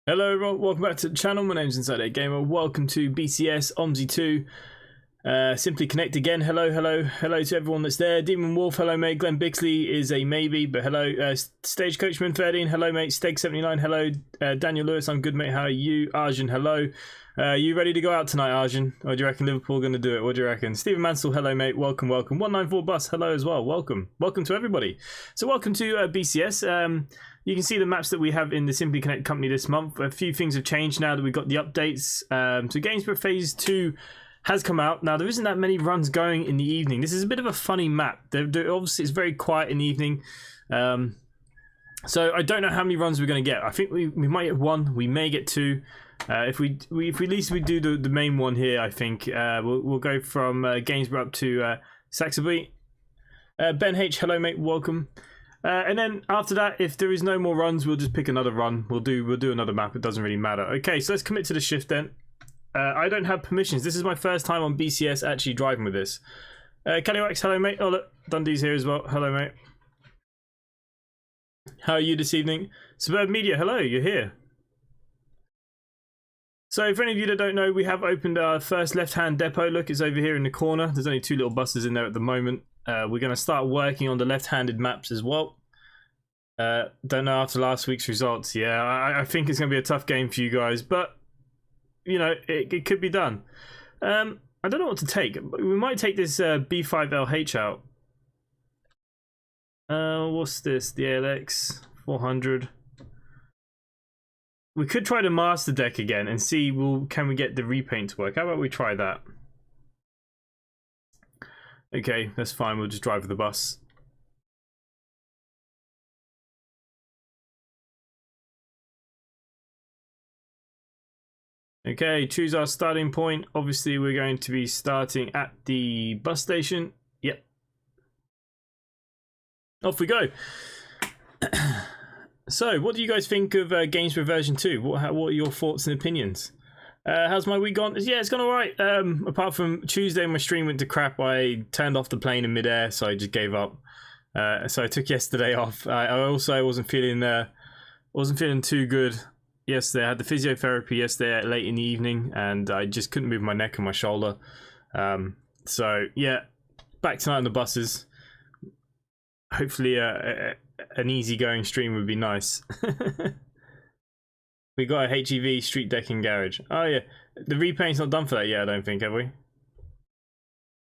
Hello everyone, welcome back to the channel. My name's InsideAgameR. Welcome to BCS, Omsi 2. Simply Connect again. Hello to everyone that's there. Demon Wolf, hello mate. Glenn Bixley is a maybe, but hello. Stagecoachman 13, hello mate. Steg 79, hello. Daniel Lewis, I'm good mate. How are you? Arjun, hello. You ready to go out tonight, Arjun? Or do you reckon Liverpool are going to do it? What do you reckon? Stephen Mansell, hello mate. Welcome. 194 Bus, hello as well. Welcome to everybody. So welcome to BCS. You can see the maps that we have in the Simply Connect company this month. A few things have changed now that we've got the updates. So Gainsborough Phase 2 has come out. Now, there isn't that many runs going in the evening. This is a bit of a funny map. Obviously, it's very quiet in the evening. So I don't know how many runs we're going to get. I think we might get one. We may get two. If we at least we do the main one here, I think we'll go from Gainsborough up to Saxby. Ben H, hello mate, welcome. And then after that, if there is no more runs, we'll just pick another run. We'll do another map. It doesn't really matter. Okay, so let's commit to the shift then. I don't have permissions. This is my first time on BCS actually driving with this. Callywhax, hello mate. Oh look, Dundee's here as well. Hello mate. How are you this evening? Suburb Media, hello, you're here. So for any of you that don't know, we have opened our first left-hand depot. Look, it's over here in the corner. There's only two little buses in there at the moment. We're going to start working on the left-handed maps as well. Don't know after last week's results. Yeah, I think it's going to be a tough game for you guys, but you know, it could be done. I don't know what to take. We might take this B5LH out. What's this? The ALX 400. We could try the master deck again and see, can we get the repaint to work? How about we try that? Okay, that's fine. We'll just drive with the bus. Okay, choose our starting point. Obviously, we're going to be starting at the bus station. Yep. Off we go. So, what do you guys think of Gainsborough version 2? What are your thoughts and opinions? How's my week gone? Yeah, it's gone alright. Apart from Tuesday, my stream went to crap. I turned off the plane in midair, so I just gave up. So I took yesterday off. I also wasn't feeling too good yesterday. I had the physiotherapy yesterday late in the evening, and I just couldn't move my neck and my shoulder. So yeah, back tonight on the buses. Hopefully, an easygoing stream would be nice. We got a HEV street decking garage. Oh yeah, the repaint's not done for that yet, I don't think, have we?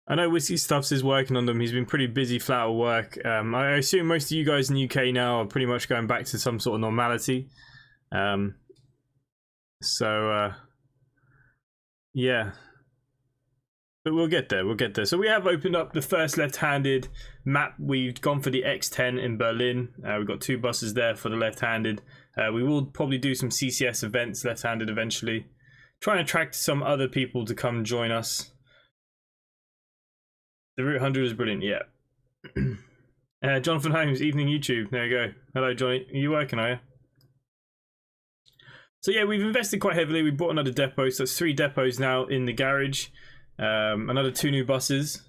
I know Whiskey Stuffs is working on them. He's been pretty busy flat out work. I assume most of you guys in the UK now are pretty much going back to some sort of normality. Yeah. But we'll get there. So we have opened up the first left-handed map. We've gone for the X10 in Berlin. We've got two buses there for the left-handed. We will probably do some CCS events left-handed eventually. Try and attract some other people to come join us. The Route 100 is brilliant, yeah. Jonathan Holmes, evening YouTube. There you go. Hello, Johnny. Are you working, are you? So yeah, we've invested quite heavily. We bought another depot, so it's 3 depots now in the garage. Another 2 new buses.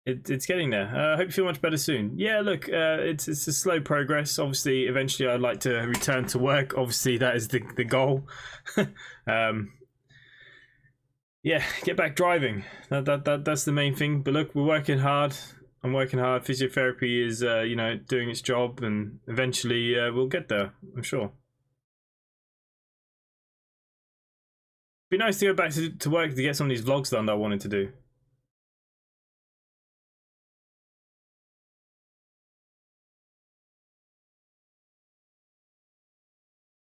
It's getting there. I hope you feel much better soon. Yeah, look, it's a slow progress. Obviously, eventually I'd like to return to work. Obviously, that is the goal. Yeah, get back driving. That's the main thing. But look, we're working hard. I'm working hard. Physiotherapy is, you know, doing its job, and eventually we'll get there, I'm sure. Be nice to go back to work to get some of these vlogs done that I wanted to do.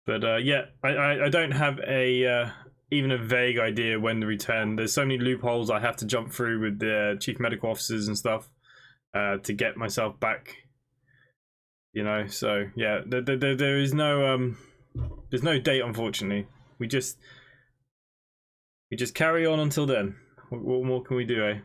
But yeah, I don't have even a vague idea when to return. There's so many loopholes I have to jump through with the chief medical officers and stuff to get myself back. You know, so yeah, there is no there's no date, unfortunately. We just carry on until then. What more can we do, eh?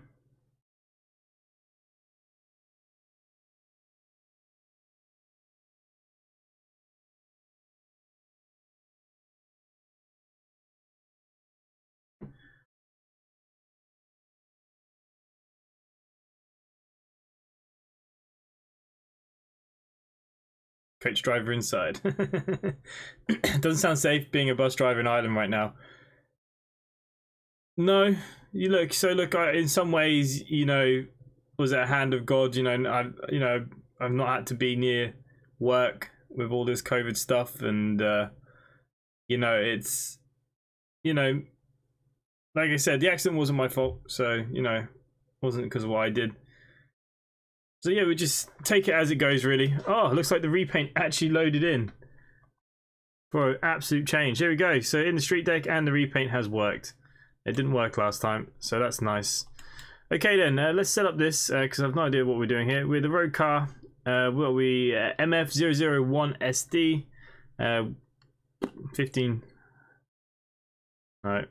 Coach driver inside. Doesn't sound safe being a bus driver in Ireland right now. No, you look. So look, in some ways, you know, was it a hand of God? You know, I've not had to be near work with all this COVID stuff, and you know, it's, you know, like I said, the accident wasn't my fault. So you know, wasn't because of what I did. So yeah, we just take it as it goes, really. Oh, looks like the repaint actually loaded in for an absolute change. Here we go. So in the street deck and the repaint has worked. It didn't work last time, so that's nice. Okay then, let's set up this because I have no idea what we're doing here. We're the road car. What are we? MF001SD. 15. All right.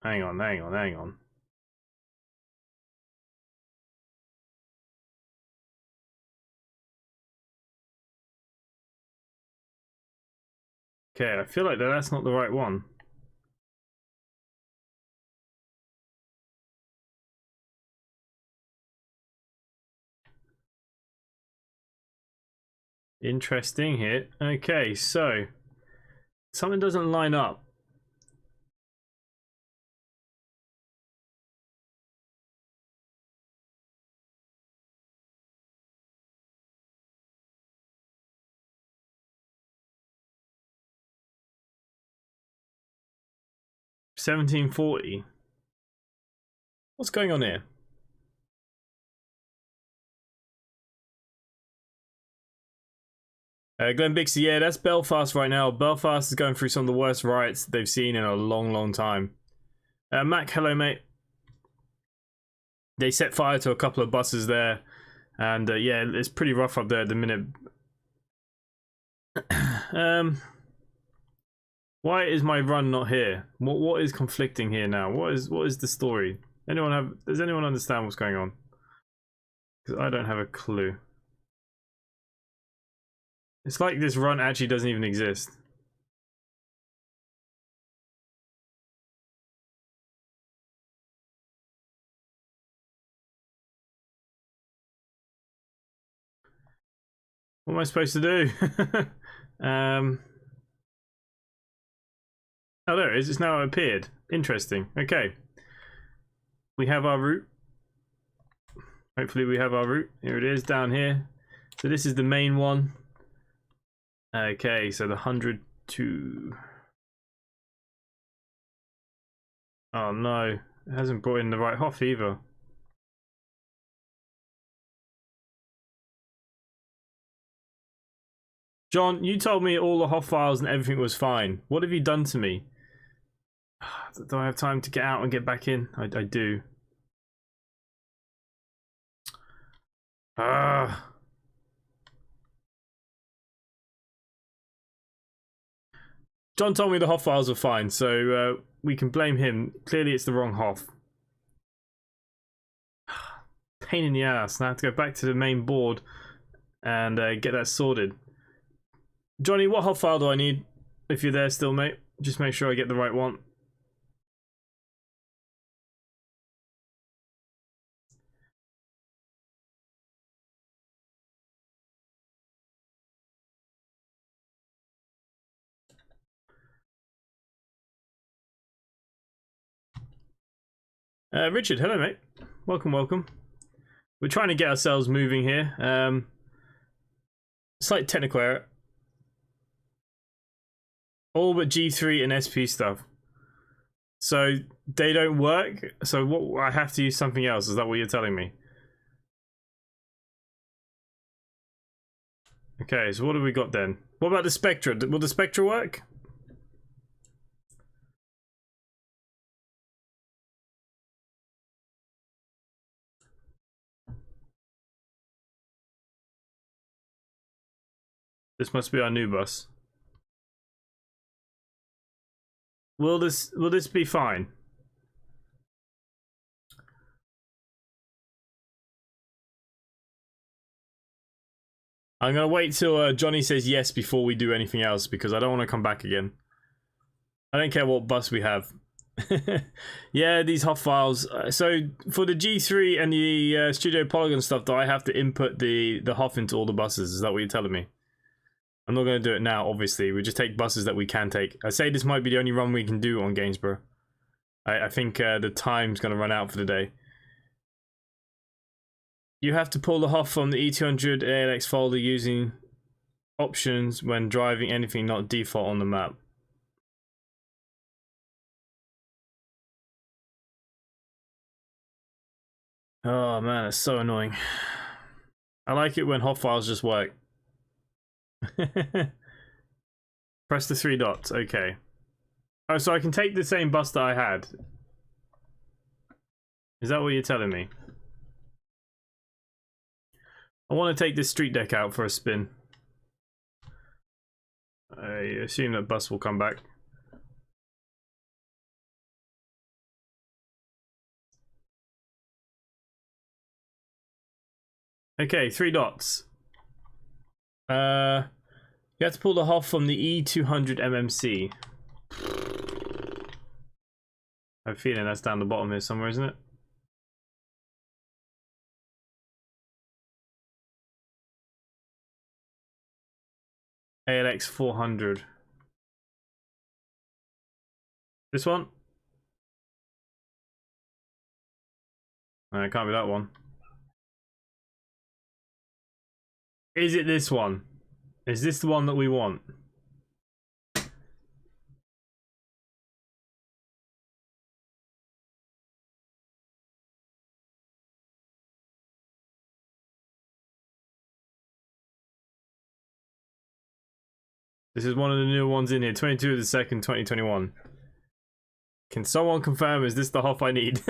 Hang on. Okay, I feel like that's not the right one. Interesting here. Okay, so something doesn't line up. $17.40. What's going on here? Glenn Bixie, yeah, that's Belfast right now. Belfast is going through some of the worst riots they've seen in a long time. Mac, hello, mate. They set fire to a couple of buses there, and yeah, it's pretty rough up there at the minute. Why is my run not here? What is conflicting here now? What is the story? Does anyone understand what's going on? Because I don't have a clue. It's like this run actually doesn't even exist. What am I supposed to do? Oh, there it is. It's now appeared. Interesting. Okay. We have our route. Hopefully we have our route. Here it is, down here. So this is the main one. Okay, so the 102. Oh no, it hasn't brought in the right Hoff either. John, you told me all the Hoff files and everything was fine. What have you done to me? Do I have time to get out and get back in? I do. John told me the Hoff files were fine, so we can blame him. Clearly it's the wrong Hoff. Pain in the ass. Now I have to go back to the main board and get that sorted. Johnny, what Hoff file do I need? If you're there still, mate. Just make sure I get the right one. Richard, hello, mate. Welcome. We're trying to get ourselves moving here. Slight technical error. All but G3 and SP stuff. So they don't work. So what? I have to use something else. Is that what you're telling me? Okay. So what have we got then? What about the Spectra? Will the Spectra work? This must be our new bus. Will this be fine? I'm gonna wait till Johnny says yes before we do anything else because I don't want to come back again. I don't care what bus we have. Yeah, these HOF files. So for the G3 and the Studio Polygon stuff, do I have to input the HOF into all the buses? Is that what you're telling me? I'm not going to do it now, obviously. We just take buses that we can take. I say this might be the only run we can do on Gainsborough. I think the time's going to run out for the day. You have to pull the HOF from the E200 ALX folder using options when driving anything not default on the map. Oh man, it's so annoying. I like it when HOF files just work. Press the 3 dots, okay. Oh, so I can take the same bus that I had. Is that what you're telling me? I want to take this street deck out for a spin. I assume that bus will come back. Okay, 3 dots. You have to pull the HOF from the E200 MMC. I have a feeling that's down the bottom here somewhere, isn't it? ALX 400. This one? No, it can't be that one. Is it this one? Is this the one that we want? This is one of the new ones in here. 22 of the 2nd, 2021. Can someone confirm, is this the HOF I need?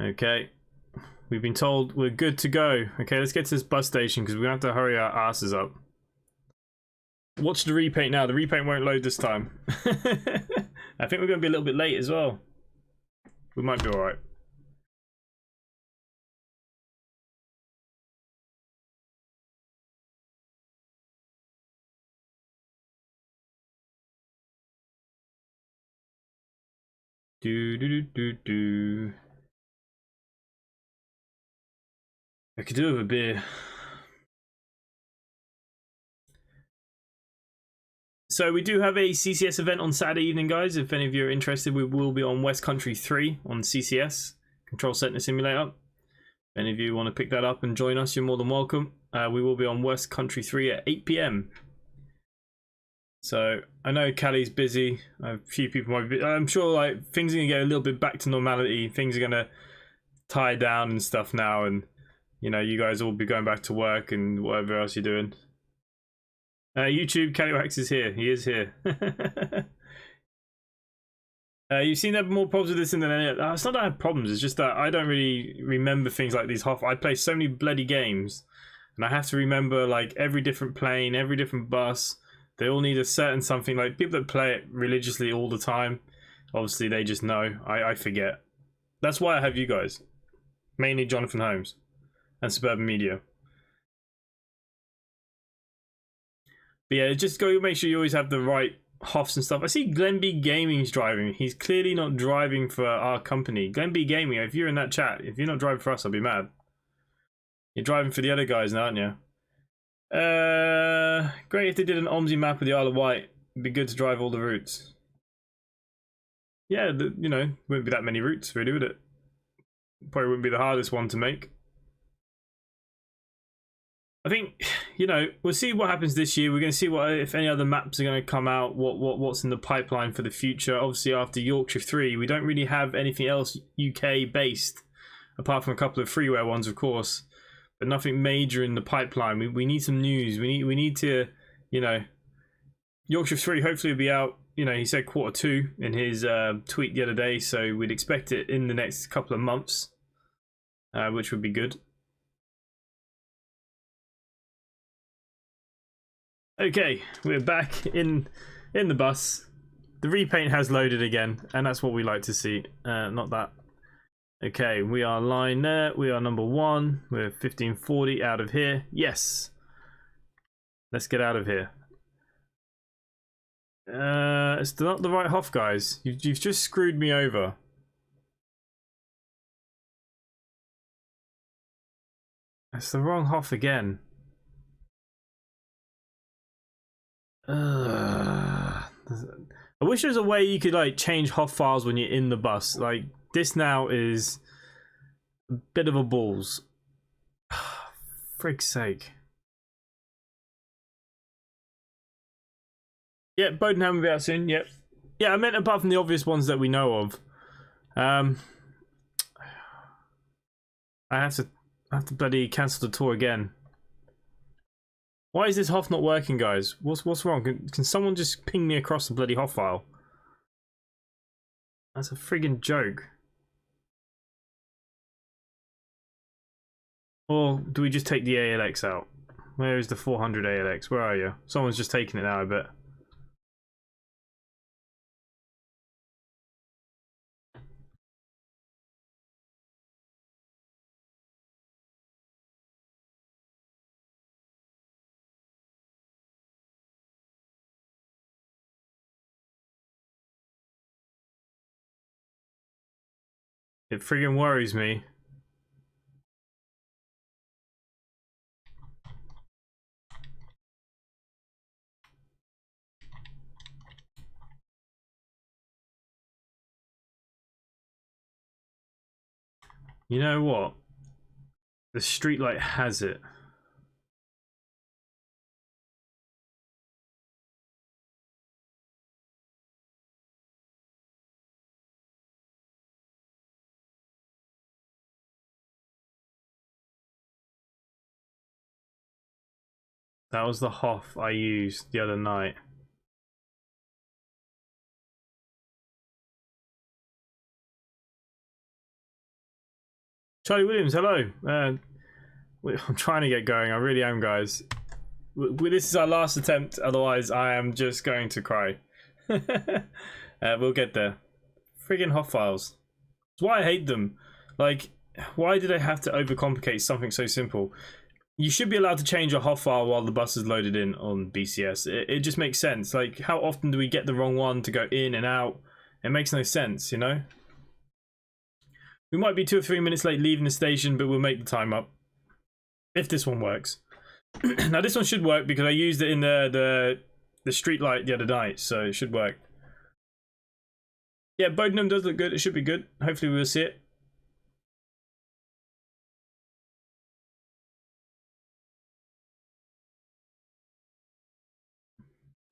Okay. We've been told we're good to go. Okay, let's get to this bus station because we have to hurry our asses up. Watch the repaint now. The repaint won't load this time. I think we're going to be a little bit late as well. We might be alright. Do. I could do with a beer. So we do have a CCS event on Saturday evening, guys. If any of you are interested, we will be on West Country 3 on CCS, Control Center Simulator. If any of you want to pick that up and join us, you're more than welcome. We will be on West Country 3 at 8 PM. So I know Callie's busy. A few people might be. I'm sure like things are gonna get a little bit back to normality. Things are gonna tie down and stuff now, and you know you guys will be going back to work and whatever else you're doing. YouTube, Calliewax is here. He is here. You've seen there more problems with this than any. It's not that I have problems. It's just that I don't really remember things like these. I play so many bloody games, and I have to remember like every different plane, every different bus. They all need a certain something. Like people that play it religiously all the time, obviously they just know. I forget. That's why I have you guys, mainly Jonathan Holmes and Suburban Media. But yeah, just go make sure you always have the right HOFs and stuff. I see Glenby Gaming's driving. He's clearly not driving for our company. Glenby Gaming, if you're in that chat, if you're not driving for us, I'll be mad. You're driving for the other guys now, aren't you? Great if they did an Omsi map of the Isle of Wight. It'd be good to drive all the routes. Yeah, you know, wouldn't be that many routes really, would it? Probably wouldn't be the hardest one to make. I think, you know, we'll see what happens this year. We're going to see what if any other maps are going to come out, what's in the pipeline for the future. Obviously, after Yorkshire 3, we don't really have anything else UK-based, apart from a couple of freeware ones, of course, but nothing major in the pipeline. We need some news. We need to, you know, Yorkshire 3 hopefully will be out. You know, he said Q2 in his tweet the other day, so we'd expect it in the next couple of months, which would be good. Okay, we're back in the bus. The repaint has loaded again, and that's what we like to see. Not that. Okay, we are line there. We are number 1. We're 1540 out of here. Yes. Let's get out of here. It's not the right Hoff, guys. You've just screwed me over. It's the wrong Hoff again. I wish there was a way you could like change Hoff files when you're in the bus. Like this now is a bit of a balls. Frig's sake. Yeah, Bodenham will be out soon. Yep. Yeah, I meant apart from the obvious ones that we know of. I have to bloody cancel the tour again. Why is this Hoff not working, guys? What's wrong? Can someone just ping me across the bloody Hoff file? That's a friggin' joke. Or do we just take the ALX out? Where is the 400 ALX? Where are you? Someone's just taking it now, I bet. It friggin' worries me. You know what? The streetlight has it. That was the Hoff I used the other night. Charlie Williams, hello. I'm trying to get going. I really am, guys. This is our last attempt. Otherwise, I am just going to cry. We'll get there. Friggin' Hoff files. That's why I hate them. Like, why do they have to overcomplicate something so simple? You should be allowed to change a Hoff file while the bus is loaded in on BCS. It just makes sense. Like, how often do we get the wrong one to go in and out? It makes no sense, you know? We might be 2 or 3 minutes late leaving the station, but we'll make the time up. If this one works. Now, this one should work because I used it in the street light the other night, so it should work. Yeah, Bodenham does look good. It should be good. Hopefully we'll see it.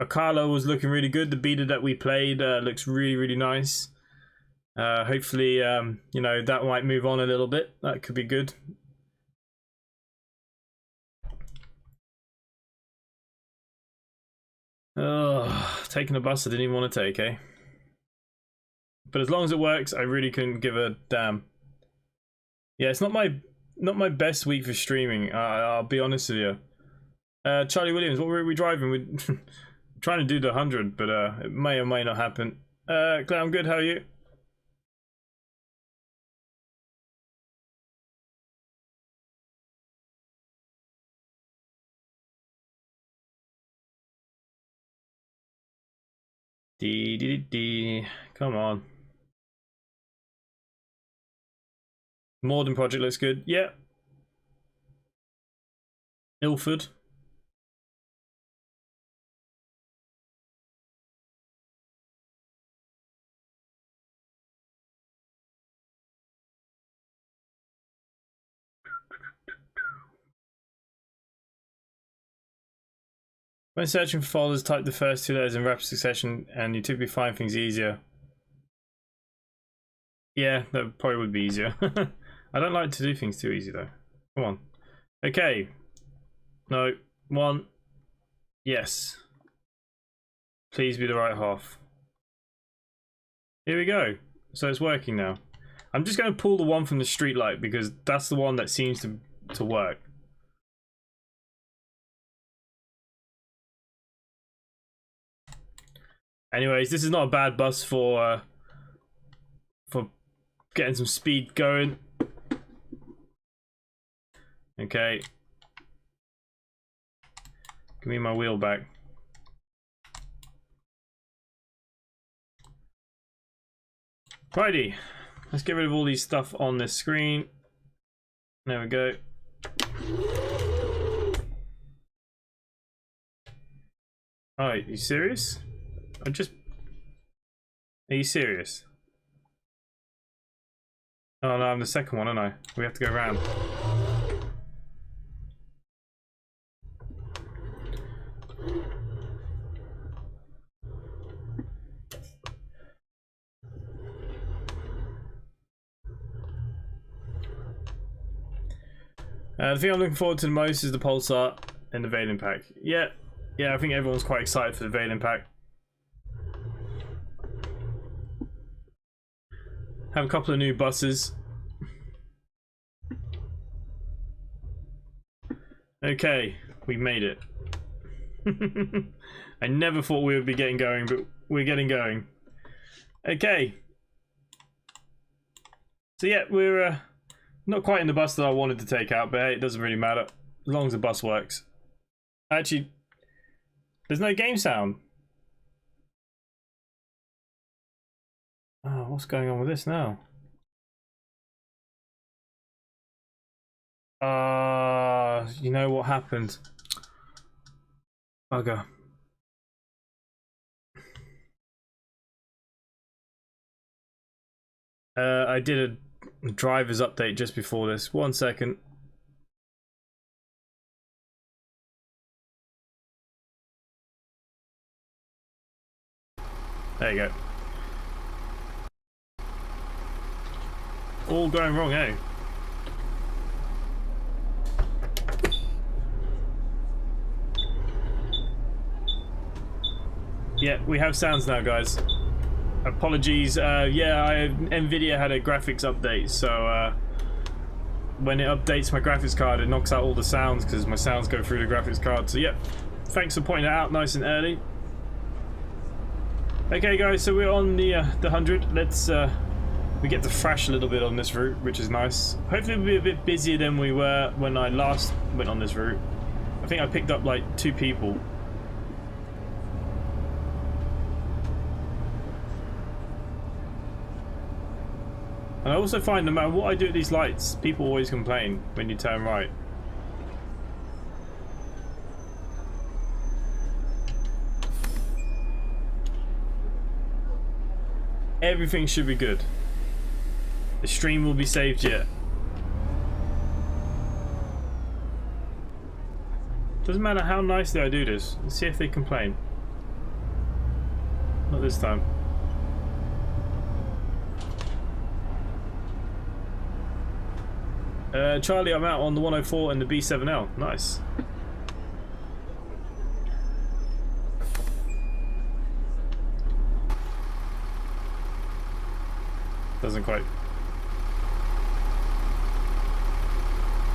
Akala was looking really good. The beta that we played looks really, really nice. Hopefully, you know, that might move on a little bit. That could be good. Oh, taking a bus I didn't even want to take, eh? But as long as it works, I really couldn't give a damn. Yeah, it's not my best week for streaming. I'll be honest with you. Charlie Williams, what were we driving? We're trying to do the 100, but it may or may not happen. Claire, I'm good. How are you? Come on. Morden project looks good. Yeah. Ilford. When searching for folders, type the first 2 letters in rapid succession and you typically find things easier. Yeah, that probably would be easier. I don't like to do things too easy though. Come on. Okay. No. 1. Yes. Please be the right half. Here we go. So it's working now. I'm just going to pull the one from the street light because that's the one that seems to work. Anyways, this is not a bad bus for getting some speed going. Okay. Give me my wheel back. Righty. Let's get rid of all these stuff on this screen. There we go. Oh, you serious? Are you serious? Oh no, I'm the second one, aren't I? We have to go around. The thing I'm looking forward to the most is the Pulsar and the Veiling Pack. Yeah, I think everyone's quite excited for the Veiling Pack. Have a couple of new buses. Okay, we made it. I never thought we would be getting going, but we're getting going. Okay. So yeah, we're not quite in the bus that I wanted to take out, but hey, it doesn't really matter. As long as the bus works. Actually, there's no game sound. Oh, what's going on with this now? You know what happened? Bugger. I did a driver's update just before this. 1 second. There you go. All going wrong, eh? Yeah, we have sounds now, guys. Apologies. Yeah, NVIDIA had a graphics update, so when it updates my graphics card, it knocks out all the sounds because my sounds go through the graphics card. So yeah, thanks for pointing it out nice and early. Okay, guys, so we're on the 100. Let's we get to thrash a little bit on this route, which is nice. Hopefully we'll be a bit busier than we were when I last went on this route. I think I picked up like 2 people. And I also find no matter what I do at these lights, people always complain when you turn right. Everything should be good. The stream will be saved yet. Doesn't matter how nicely I do this. Let's see if they complain. Not this time. Charlie, I'm out on the 104 and the B7L. Nice. Doesn't quite.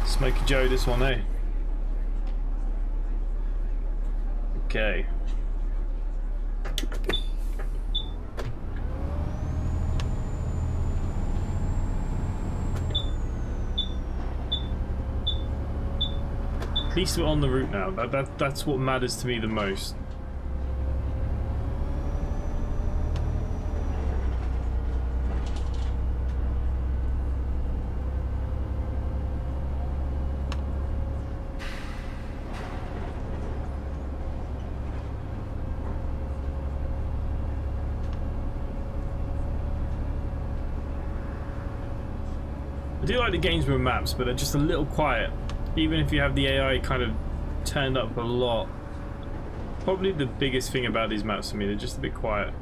Smokey Joe, this one, eh? Okay. At least we're on the route now. That's what matters to me the most. I do like the Gainsborough maps, but they're just a little quiet. Even if you have the AI kind of turned up a lot. Probably the biggest thing about these maps for me, they're just a bit quiet.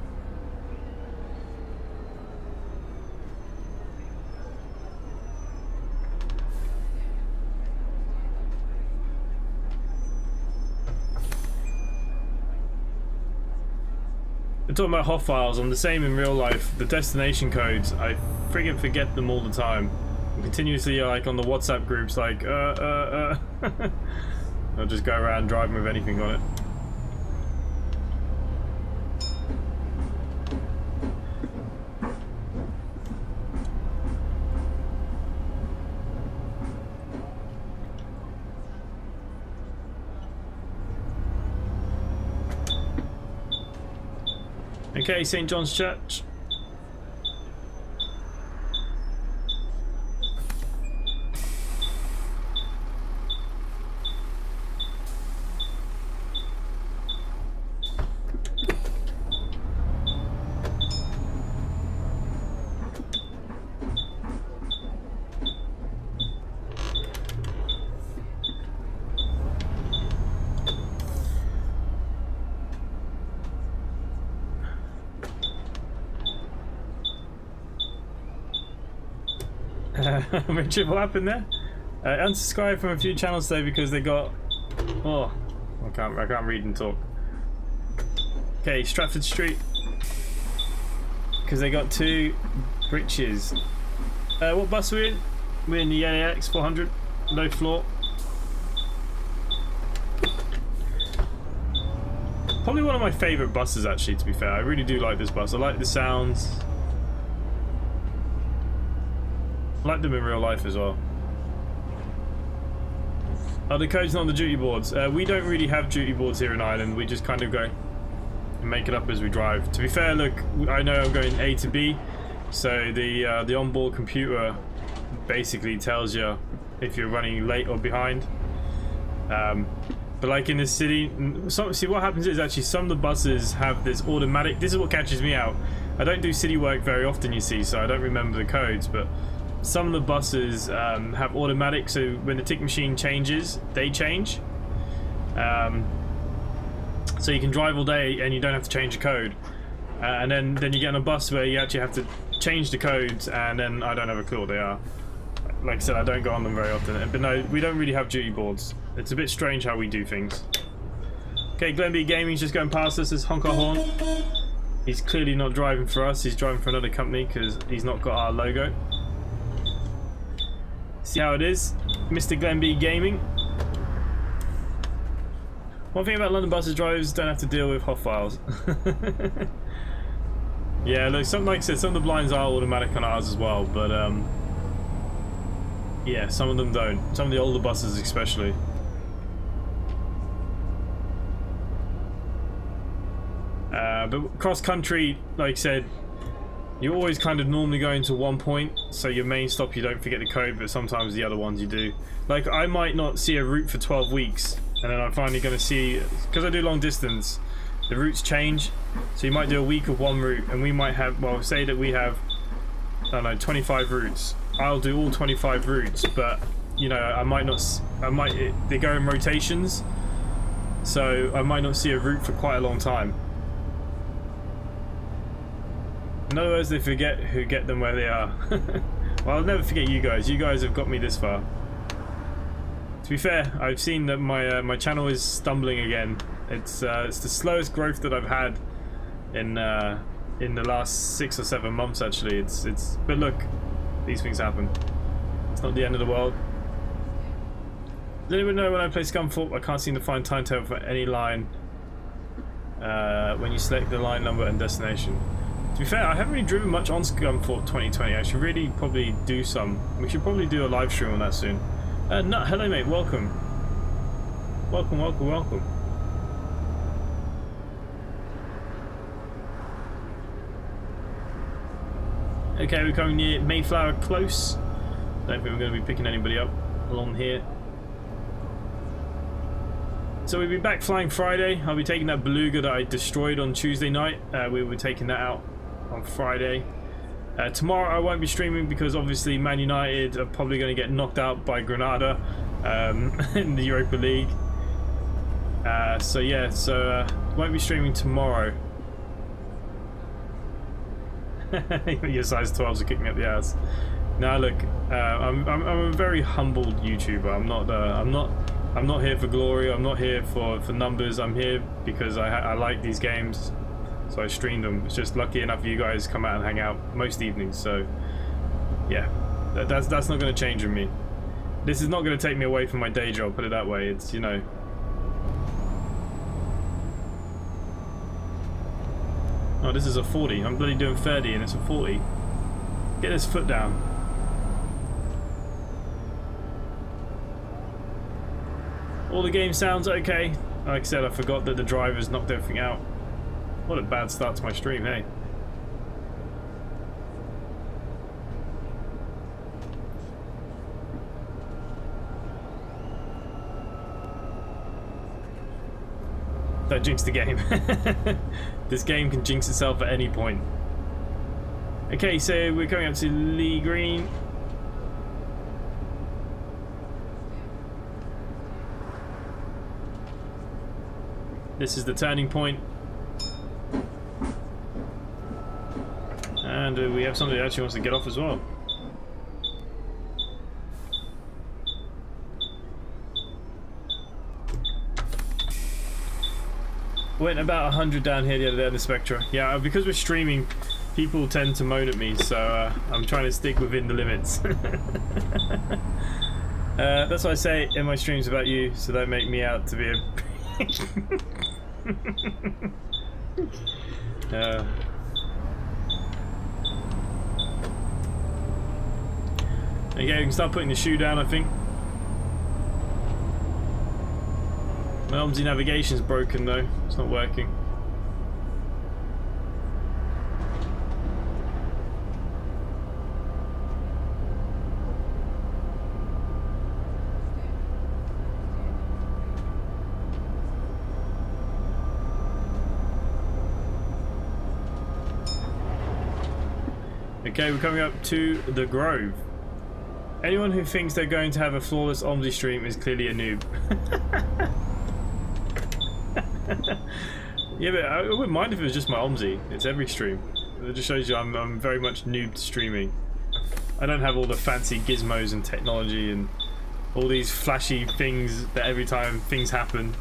We're talking about hot files. I'm the same in real life. The destination codes, I friggin' forget them all the time. I'm continuously like on the WhatsApp groups like I'll just go around driving with anything on it. Okay, St. John's Church. Richard, what happened there? Unsubscribed from a few channels today because they got... Oh, I can't read and talk. Okay, Stratford Street. Because they got 2 britches. What bus are we in? We're in the AX 400, low floor. Probably one of my favourite buses actually, to be fair. I really do like this bus. I like the sounds. I like them in real life as well. Oh, the code's not on the duty boards. We don't really have duty boards here in Ireland. We just kind of go and make it up as we drive. To be fair, look, I know I'm going A to B, so the onboard computer basically tells you if you're running late or behind. But like in the city, see what happens is actually some of the buses have this automatic. This is what catches me out. I don't do city work very often, you see, so I don't remember the codes, but some of the buses have automatic, so when the tick machine changes, they change. So you can drive all day and you don't have to change the code. And then you get on a bus where you actually have to change the codes, and then I don't have a clue what they are. Like I said, I don't go on them very often. But no, we don't really have duty boards. It's a bit strange how we do things. Okay, Glenby Gaming's just going past us as honk our horn. He's clearly not driving for us, he's driving for another company because he's not got our logo. See how it is, Mr. Glenby Gaming. One thing about London buses, drivers don't have to deal with hot files. Yeah, look, like I said, some of the blinds are automatic on ours as well, but yeah, some of them don't. Some of the older buses especially. But cross country, like I said, you're always kind of normally going to one point, so your main stop you don't forget the code, but sometimes the other ones you do. Like I might not see a route for 12 weeks, and then I'm finally going to see, because I do long distance, the routes change. So you might do a week of one route, and we might have, well, say that we have, I don't know, 25 routes. I'll do all 25 routes, but you know, they go in rotations, so I might not see a route for quite a long time. In other words, they forget who get them where they are. Well, I'll never forget you guys. You guys have got me this far. To be fair, I've seen that my channel is stumbling again. It's the slowest growth that I've had in the last 6 or 7 months. Actually, but look, these things happen. It's not the end of the world. Does anyone know when I play Scunthorpe? I can't seem to find timetable for any line when you select the line number and destination. To be fair, I haven't really driven much on Scunthorpe 2020. I should really probably do some. We should probably do a live stream on that soon. Nut, hello mate, welcome. Welcome, welcome, welcome. Okay, we're coming near Mayflower Close. Don't think we're going to be picking anybody up along here. So we'll be back flying Friday. I'll be taking that beluga that I destroyed on Tuesday night. We were taking that out on Friday. Tomorrow I won't be streaming because obviously Man United are probably going to get knocked out by Granada in the Europa League. So yeah, won't be streaming tomorrow. Your size 12s are kicking up the ass. Now look, I'm a very humbled YouTuber. I'm not here for glory. I'm not here for numbers. I'm here because I like these games, so I stream them. It's just lucky enough you guys come out and hang out most evenings. So yeah, that's not going to change with me. This is not going to take me away from my day job. Put it that way. It's, you know. Oh, this is a 40. I'm bloody doing 30 and it's a 40. Get this foot down. All the game sounds okay. Like I said, I forgot that the drivers knocked everything out. What a bad start to my stream, hey. Don't jinx the game. This game can jinx itself at any point. Okay, so we're coming up to Lee Green. This is the turning point. And we have somebody that actually wants to get off as well. Went about 100 down here the other day on the Spectra. Yeah, because we're streaming, people tend to moan at me, so I'm trying to stick within the limits. That's what I say in my streams about you, so don't make me out to be a... Okay, we can start putting the shoe down, I think. My Omsi navigation's broken though, it's not working. Okay, we're coming up to the Grove. Anyone who thinks they're going to have a flawless Omsi stream is clearly a noob. Yeah, but I wouldn't mind if it was just my Omsi. It's every stream. It just shows you I'm very much noob to streaming. I don't have all the fancy gizmos and technology and all these flashy things that every time things happen.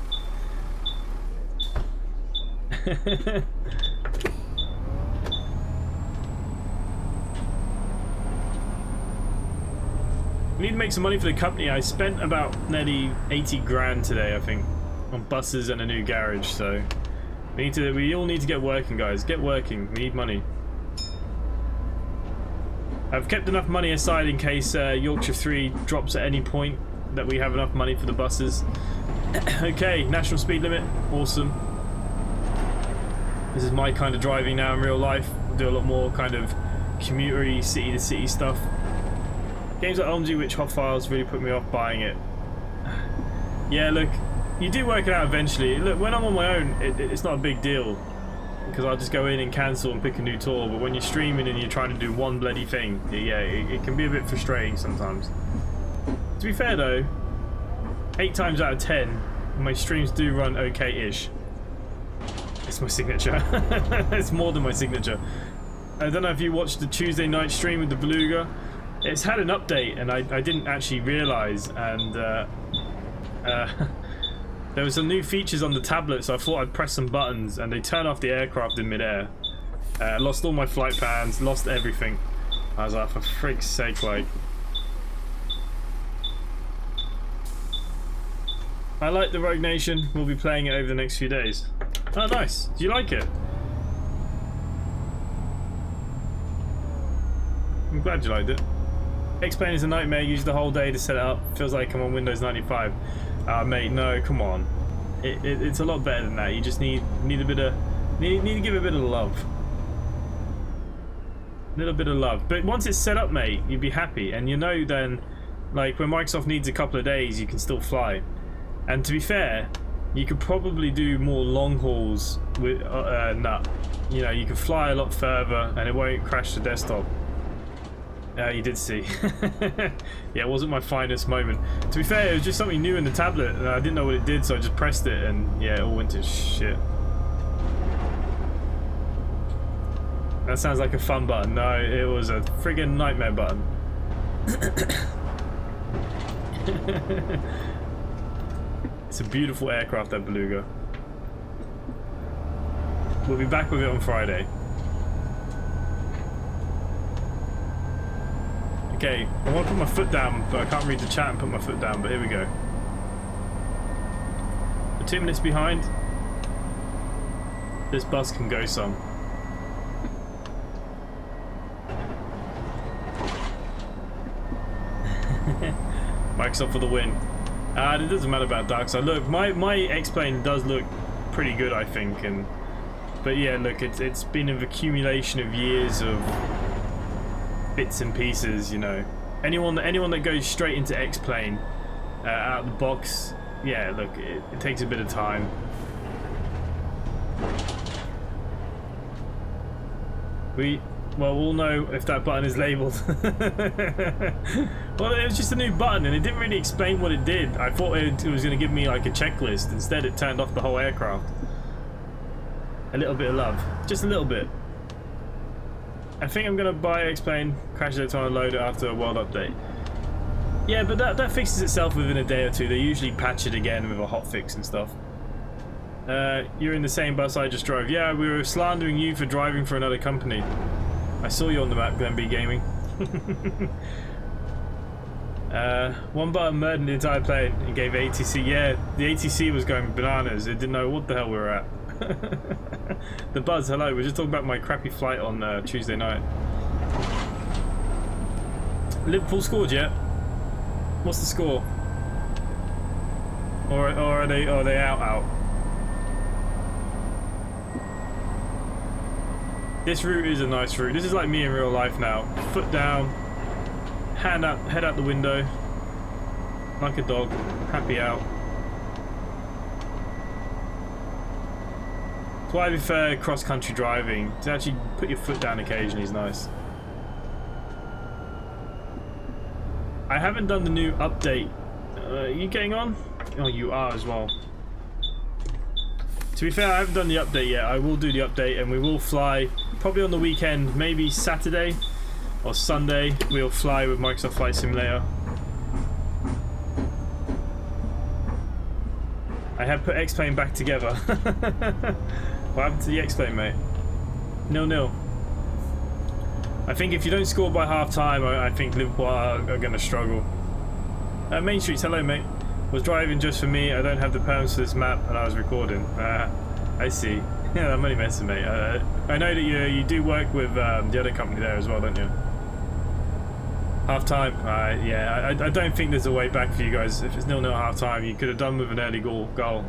We need to make some money for the company. I spent about nearly 80 grand today, I think, on buses and a new garage, so we all need to get working, guys. Get working. We need money. I've kept enough money aside in case Yorkshire 3 drops at any point, that we have enough money for the buses. Okay, national speed limit. Awesome. This is my kind of driving now in real life. I'll do a lot more kind of commutery, city to city stuff. Games like Omsi, which hot files really put me off buying it. Yeah, look, you do work it out eventually. Look, when I'm on my own, it's not a big deal, because I'll just go in and cancel and pick a new tour. But when you're streaming and you're trying to do one bloody thing, yeah, it can be a bit frustrating sometimes. To be fair though, 8 times out of 10, my streams do run okay-ish. It's my signature. It's more than my signature. I don't know if you watched the Tuesday night stream with the Beluga. It's had an update and I didn't actually realise, and there was some new features on the tablet, so I thought I'd press some buttons and they turn off the aircraft in midair. Lost all my flight plans, lost everything. I was like, for freak's sake, like. I like the Rogue Nation. We'll be playing it over the next few days. Oh, nice. Do you like it? I'm glad you liked it. X-Plane is a nightmare. Use the whole day to set it up. Feels like I'm on Windows 95. Mate, no, come on. It's a lot better than that. You just need a bit of need to give it a bit of love. A little bit of love. But once it's set up, mate, you'd be happy. And you know then, like when Microsoft needs a couple of days, you can still fly. And to be fair, you could probably do more long hauls with nut. You know, you can fly a lot further and it won't crash the desktop. You did see. Yeah, it wasn't my finest moment. To be fair, it was just something new in the tablet and I didn't know what it did, so I just pressed it and yeah, it all went to shit. That sounds like a fun button. No, it was a friggin' nightmare button. It's a beautiful aircraft, that Beluga. We'll be back with it on Friday. Okay, I want to put my foot down, but I can't read the chat and put my foot down, but here we go. We're 2 minutes behind. This bus can go some. Microsoft for the win. It doesn't matter about Dark Side. Look, my X-Plane does look pretty good, I think, and But yeah, look, it's been an accumulation of years of bits and pieces, you know. Anyone that goes straight into X-Plane out of the box, yeah, look, it takes a bit of time. We'll know if that button is labeled. Well, it was just a new button and it didn't really explain what it did. I thought it was going to give me like a checklist. Instead, it turned off the whole aircraft. A little bit of love. Just a little bit. I think I'm going to buy X-Plane, crash it to unload it after a world update. Yeah, but that fixes itself within a day or two. They usually patch it again with a hotfix and stuff. You're in the same bus I just drove. Yeah, we were slandering you for driving for another company. I saw you on the map, Glenby Gaming. One button murdered the entire plane and gave ATC. Yeah, the ATC was going bananas. It didn't know what the hell we were at. The Buzz, hello. We're just talking about my crappy flight on Tuesday night. Liverpool scored yet? What's the score? Or are they out? This route is a nice route. This is like me in real life now. Foot down, head out the window, like a dog, happy out. That's why I prefer cross-country driving. To actually put your foot down occasionally is nice. I haven't done the new update. Are you getting on? Oh, you are as well. To be fair, I haven't done the update yet. I will do the update and we will fly probably on the weekend, maybe Saturday or Sunday. We'll fly with Microsoft Flight Simulator. I have put X-Plane back together. What happened to the X-Plane, mate? 0-0. I think if you don't score by half time, I think Liverpool are going to struggle. Main Streets, hello, mate. Was driving just for me. I don't have the perms for this map, and I was recording. I see. Yeah, I'm only messing, mate. I know that you do work with the other company there as well, don't you? Half time. Yeah, I don't think there's a way back for you guys. If it's 0-0 at half time, you could have done with an early goal.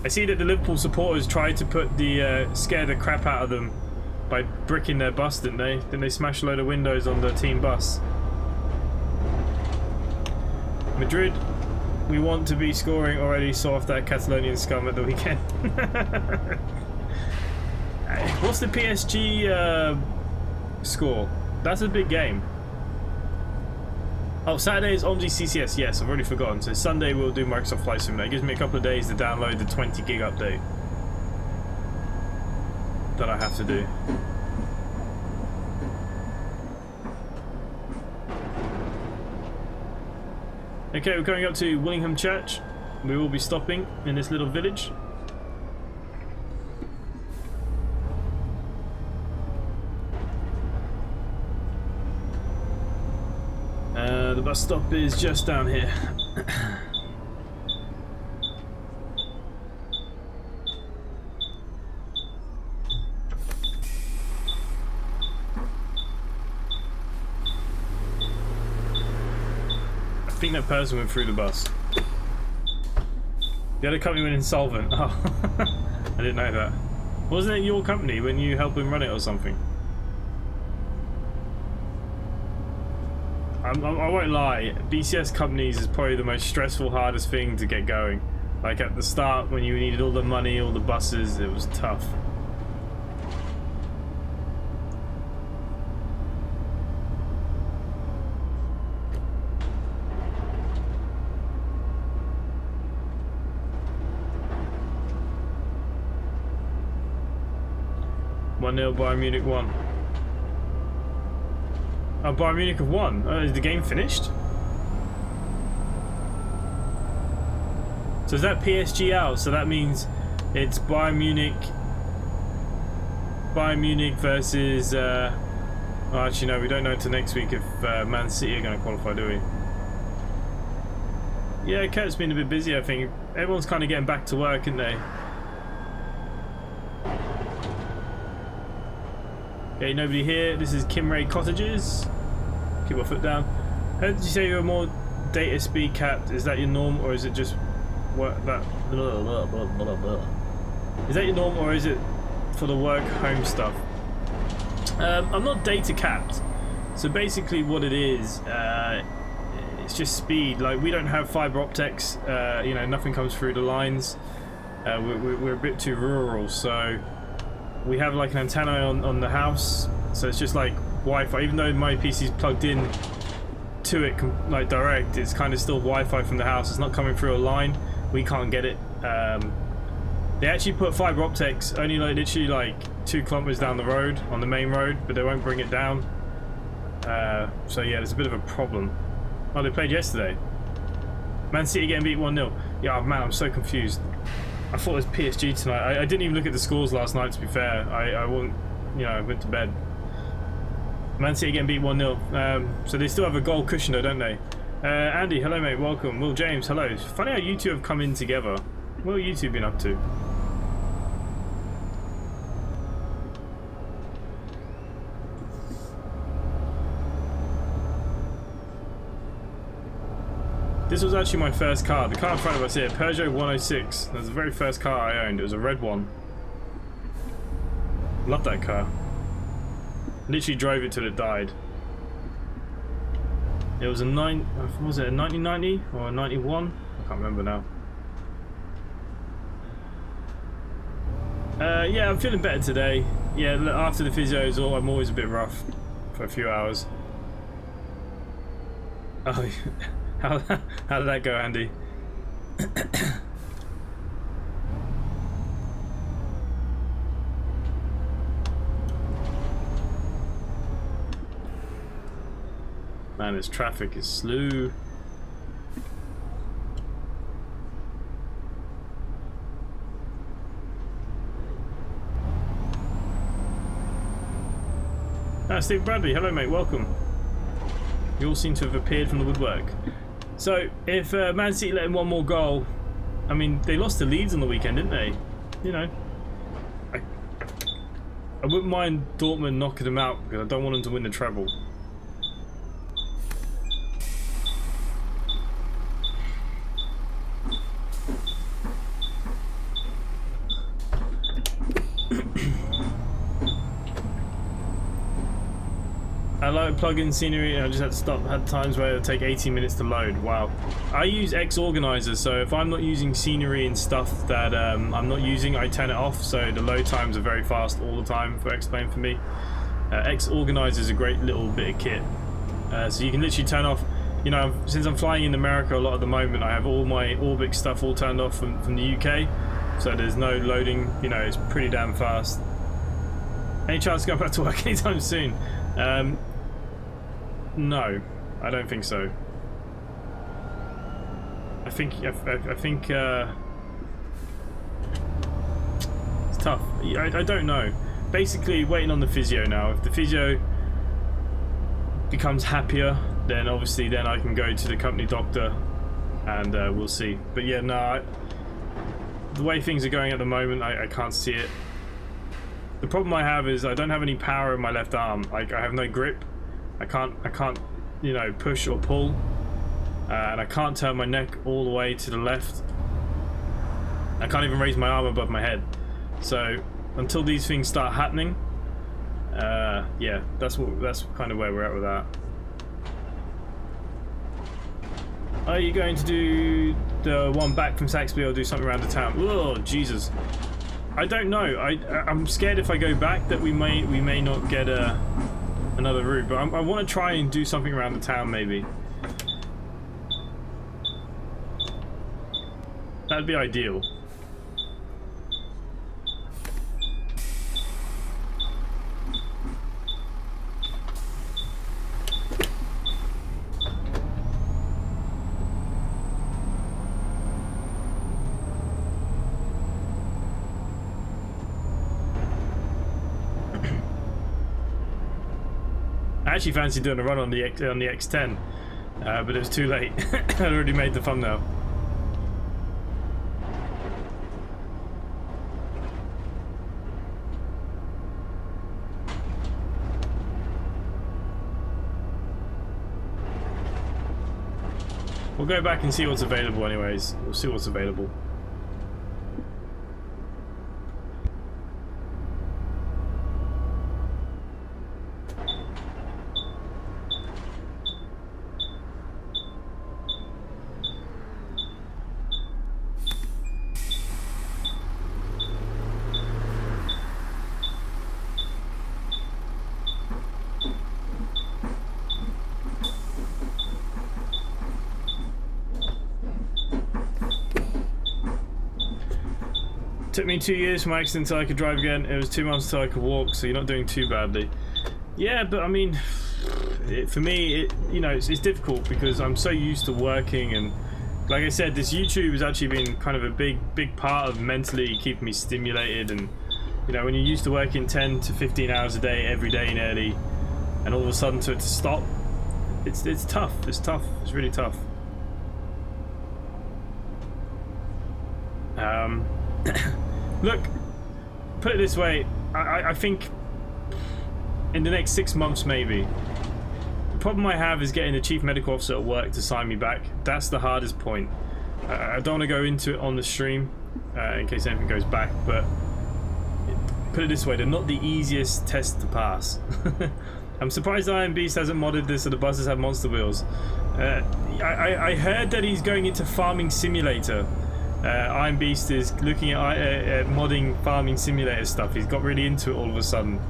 I see that the Liverpool supporters tried to put the scare the crap out of them by bricking their bus, didn't they? Didn't they smash a load of windows on the team bus? Madrid, we want to be scoring already. Saw off that Catalonian scum at the weekend. What's the PSG score? That's a big game. Oh, Saturday is Omsi CCS. Yes, I've already forgotten. So Sunday we'll do Microsoft Flight Simulator. It gives me a couple of days to download the 20 gig update that I have to do. Okay, we're going up to Willingham Church. We will be stopping in this little village. The bus stop is just down here. I think that person went through the bus. The other company went insolvent. Oh, I didn't know that. Wasn't it your company when you helped him run it or something? I won't lie, BCS companies is probably the most stressful, hardest thing to get going. Like at the start when you needed all the money, all the buses, it was tough. Nil Bayern Munich won. Oh, Bayern Munich have won. Is the game finished? So is that PSG out? So that means it's Bayern Munich versus oh, actually no, we don't know until next week if Man City are going to qualify, do we? Yeah, Kurt's been a bit busy, I think. Everyone's kind of getting back to work, aren't they? Okay, nobody here. This is Kimray Cottages. Keep our foot down. How did you say you're more data speed capped? Is that your norm, or is it just what that? Blah, blah, blah, blah, blah. Is that your normal, or is it for the work home stuff? I'm not data capped. So basically what it is, it's just speed. Like, we don't have fiber optics, you know, nothing comes through the lines. We're a bit too rural, so we have like an antenna on the house, so it's just like Wi-Fi. Even though my PC's plugged in to it like direct, it's kind of still Wi-Fi from the house. It's not coming through a line. We can't get it. They actually put fiber optics only like literally like 2 kilometers down the road on the main road, but they won't bring it down. So yeah, there's a bit of a problem. Oh, they played yesterday. Man City getting beat 1-0. Yeah, man, I'm so confused. I thought it was PSG tonight. I didn't even look at the scores last night, to be fair. I wouldn't, you know, I went to bed. Man City getting beat 1-0. So they still have a goal cushion though, don't they? Andy, hello mate, welcome. Will James, hello. It's funny how you two have come in together. What have you two been up to? This was actually my first car. The car in front of us here, Peugeot 106. That was the very first car I owned. It was a red one. Love that car. Literally drove it till it died. It was a what was it, a 1990 or a 91? I can't remember now. Yeah, I'm feeling better today. Yeah, after the physios, I'm always a bit rough for a few hours. Oh, how did that go, Andy? Man, this traffic is slow. Steve Bradley, hello mate, welcome. You all seem to have appeared from the woodwork. So, if Man City let in one more goal, I mean, they lost to Leeds on the weekend, didn't they? You know, I wouldn't mind Dortmund knocking them out because I don't want them to win the treble. I like plug-in scenery and I just had to stop. Had times where it would take 18 minutes to load. Wow. I use X organizers, so if I'm not using scenery and stuff that I'm not using, I turn it off, so the load times are very fast all the time for X playing for me. X organizer is a great little bit of kit. So you can literally turn off, you know, since I'm flying in America a lot at the moment, I have all my Orbix stuff all turned off from the UK, so there's no loading, you know, it's pretty damn fast. Any chance to go back to work anytime soon? No, I don't think so. I think it's tough. I don't know. Basically, waiting on the physio now. If the physio becomes happier, then obviously then I can go to the company doctor, and we'll see. But yeah, no. The way things are going at the moment, I can't see it. The problem I have is I don't have any power in my left arm. Like, I have no grip. I can't, you know, push or pull, and I can't turn my neck all the way to the left. I can't even raise my arm above my head. So until these things start happening, yeah, that's kind of where we're at with that. Are you going to do the one back from Saxby or do something around the town? Oh Jesus, I don't know. I'm scared if I go back that we may not get another route, but I want to try and do something around the town maybe. That'd be ideal. I actually fancied doing a run on the X10, but it was too late. I'd already made the thumbnail. We'll go back and see what's available anyways. We'll see what's available. Took me 2 years from my accident until I could drive again. It was 2 months until I could walk, so you're not doing too badly. Yeah, but I mean, for me, you know, it's difficult because I'm so used to working, and like I said, this YouTube has actually been kind of a big part of mentally keeping me stimulated. And you know, when you're used to working 10 to 15 hours a day every day nearly, and all of a sudden to stop, it's tough. It's tough. It's really tough. Look, put it this way, I think in the next 6 months maybe, the problem I have is getting the chief medical officer at work to sign me back. That's the hardest point. I don't want to go into it on the stream in case anything goes back, but put it this way, they're not the easiest test to pass. I'm surprised Iron Beast hasn't modded this so the buses have monster wheels. I heard that he's going into Farming Simulator. Iron Beast is looking at modding Farming Simulator stuff. He's got really into it all of a sudden.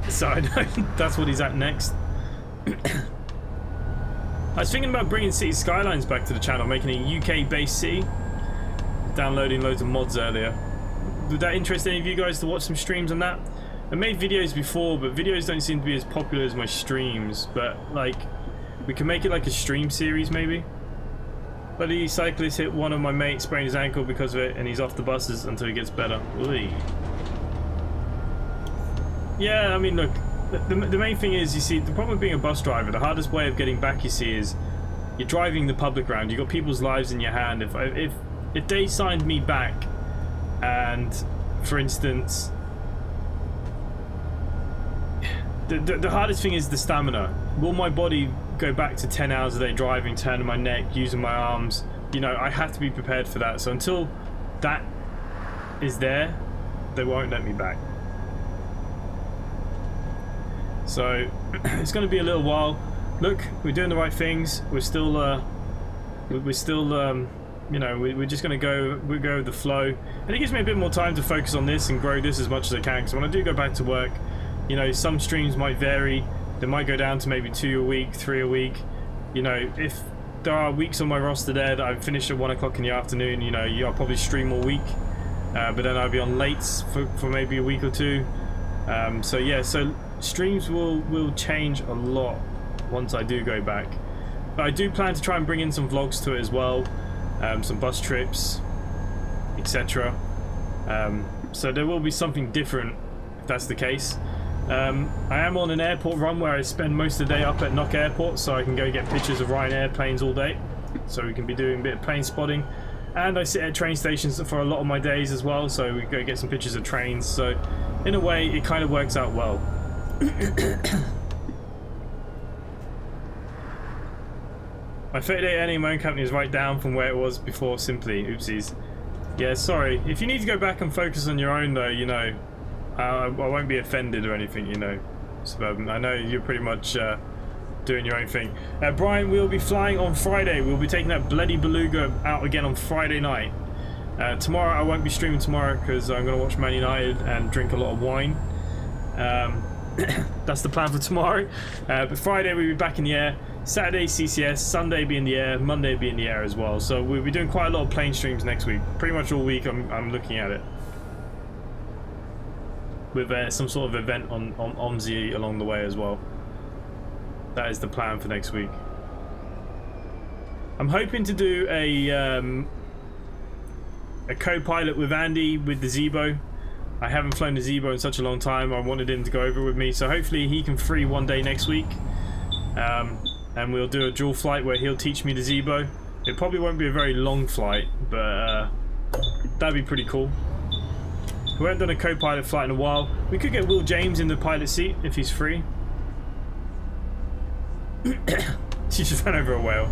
So I know that's what he's at next. I was thinking about bringing City Skylines back to the channel, making a UK-based city. Downloading loads of mods earlier. Would that interest any of you guys to watch some streams on that? I made videos before, but videos don't seem to be as popular as my streams. But like, we can make it like a stream series maybe. Bloody cyclist hit one of my mates, sprained his ankle because of it, and he's off the buses until he gets better. Oy. Yeah, I mean, look, the main thing is, you see, the problem with being a bus driver, the hardest way of getting back, you see, is you're driving the public around. You've got people's lives in your hand. If they signed me back, and for instance, the hardest thing is the stamina. Will my body go back to 10 hours a day driving, turning my neck, using my arms? You know, I have to be prepared for that. So until that is there, they won't let me back. So it's going to be a little while. Look, we're doing the right things. We're still, you know, we're just going to go with the flow, and it gives me a bit more time to focus on this and grow this as much as I can. Because when I do go back to work, you know, some streams might vary. They might go down to maybe 2 a week, 3 a week. You know, if there are weeks on my roster there that I finish at 1 o'clock in the afternoon, you know, I'll probably stream all week, but then I'll be on lates for maybe a week or two. So yeah, so streams will change a lot once I do go back. But I do plan to try and bring in some vlogs to it as well, some bus trips, etc. So there will be something different if that's the case. I am on an airport run where I spend most of the day up at Knock Airport, so I can go get pictures of Ryanair planes all day, so we can be doing a bit of plane spotting. And I sit at train stations for a lot of my days as well, so we go get some pictures of trains. So in a way, it kind of works out well. My 30-day earning in my own company is right down from where it was before, simply. Oopsies. Yeah, sorry. If you need to go back and focus on your own though, you know, I won't be offended or anything, you know, Suburban. I know you're pretty much doing your own thing. Brian, we'll be flying on Friday. We'll be taking that bloody beluga out again on Friday night. Tomorrow, I won't be streaming tomorrow because I'm going to watch Man United and drink a lot of wine. That's the plan for tomorrow. But Friday, we'll be back in the air. Saturday, CCS. Sunday, be in the air. Monday, be in the air as well. So we'll be doing quite a lot of plane streams next week. Pretty much all week, I'm looking at it. With some sort of event on Omsi along the way as well. That is the plan for next week. I'm hoping to do a co-pilot with Andy with the Zebo. I haven't flown the Zebo in such a long time. I wanted him to go over with me, so hopefully he can free one day next week, and we'll do a dual flight where he'll teach me the Zebo. It probably won't be a very long flight, but that'd be pretty cool. We haven't done a co-pilot flight in a while. We could get Will James in the pilot seat if he's free. She just ran over a whale.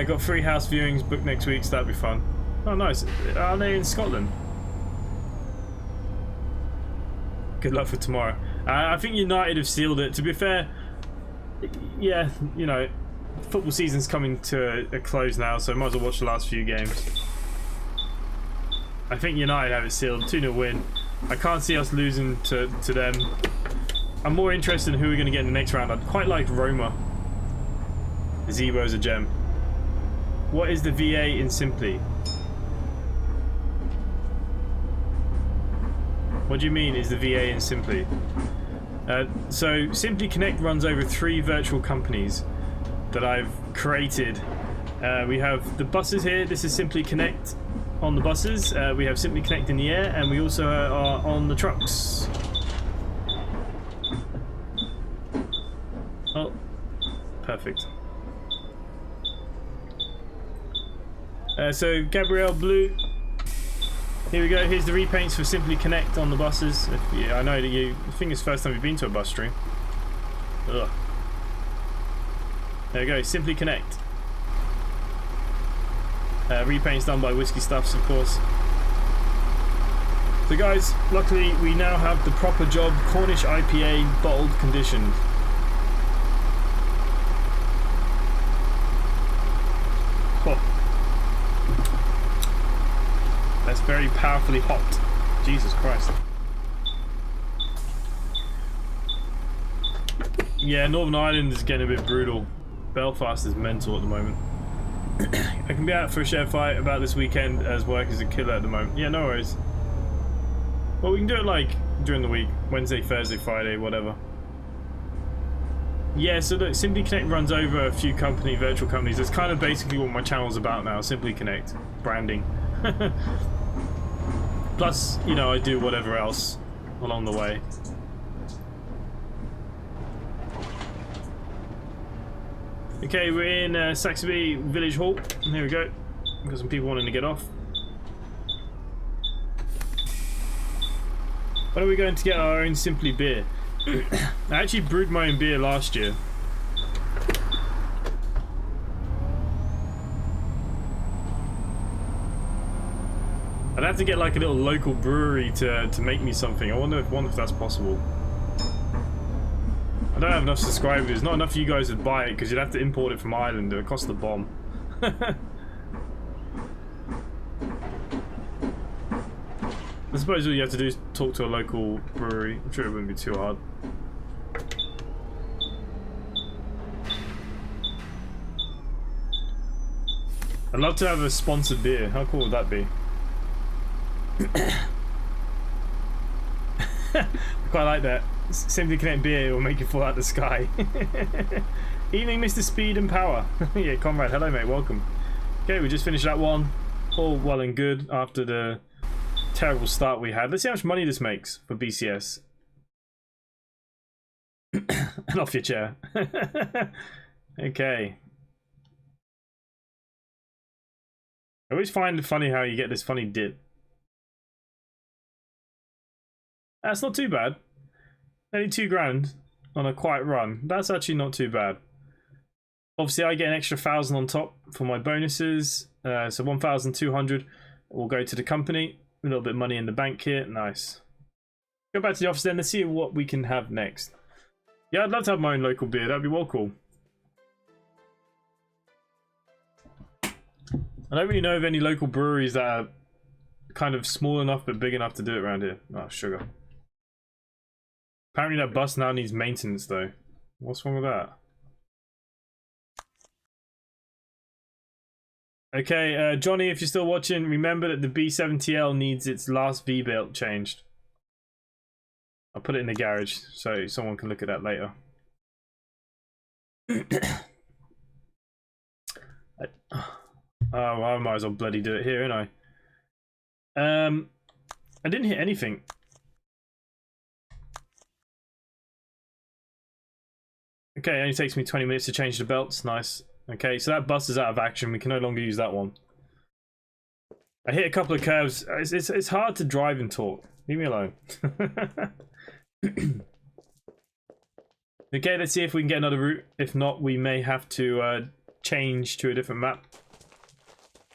Got free house viewings booked next week, so that'd be fun. Oh, nice. Are they in Scotland? Good luck for tomorrow. I think United have sealed it. To be fair, yeah, you know, football season's coming to a close now, so I might as well watch the last few games. I think United have it sealed. 2-0 win. I can't see us losing to them. I'm more interested in who we're going to get in the next round. I'd quite like Roma. Zebo's a gem. What is the VA in Simply? What do you mean is the VA in Simply? So Simply Connect runs over 3 virtual companies that I've created. We have the buses here. This is Simply Connect on the buses. We have Simply Connect in the air, and we also are on the trucks. Oh, perfect. So Gabrielle Blue. Here we go. Here's the repaints for Simply Connect on the buses. I know that I think it's the first time you've been to a bus stream. Ugh. There we go. Simply Connect. Repaints done by Whiskey Stuffs, of course. So guys, luckily we now have the proper job, Cornish IPA bottled conditioned. Oh. That's very powerfully hot. Jesus Christ. Yeah, Northern Ireland is getting a bit brutal. Belfast is mental at the moment. I can be out for a share fight about this weekend as work is a killer at the moment. Yeah, no worries. Well, we can do it like during the week. Wednesday, Thursday, Friday, whatever. Yeah, so look, Simply Connect runs over a few virtual companies. That's kind of basically what my channel's about now. Simply Connect. Branding. Plus, you know, I do whatever else along the way. Okay, we're in Saxby Village Hall. Here we go. We've got some people wanting to get off. When are we going to get our own Simply beer? I actually brewed my own beer last year. I'd have to get like a little local brewery to make me something. I wonder if that's possible. I don't have enough subscribers. There's not enough of you guys would buy it because you'd have to import it from Ireland. It would cost a bomb. I suppose all you have to do is talk to a local brewery. I'm sure it wouldn't be too hard. I'd love to have a sponsored beer. How cool would that be? I quite like that. Simply Connect beer will make you fall out the sky. Evening, Mr. Speed and Power. Yeah, Conrad, hello mate, welcome. Okay, we just finished that one. All well and good after the terrible start we had. Let's see how much money this makes for BCS. And off your chair. Okay. I always find it funny how you get this funny dip. That's not too bad. Only 2 grand on a quiet run. That's actually not too bad. Obviously, I get an extra 1,000 on top for my bonuses. So 1,200 will go to the company. A little bit of money in the bank here. Nice. Go back to the office then. Let's see what we can have next. Yeah, I'd love to have my own local beer. That'd be well cool. I don't really know of any local breweries that are kind of small enough but big enough to do it around here. Oh, sugar. Apparently that bus now needs maintenance though. What's wrong with that? Okay, Johnny, if you're still watching, remember that the B7TL needs its last V-belt changed. I'll put it in the garage so someone can look at that later. Oh, I might as well bloody do it here, ain't I? I didn't hit anything. Okay, it only takes me 20 minutes to change the belts. Nice. Okay, so that bus is out of action. We can no longer use that one. I hit a couple of curves. It's hard to drive and talk. Leave me alone. Okay, let's see if we can get another route. If not, we may have to change to a different map.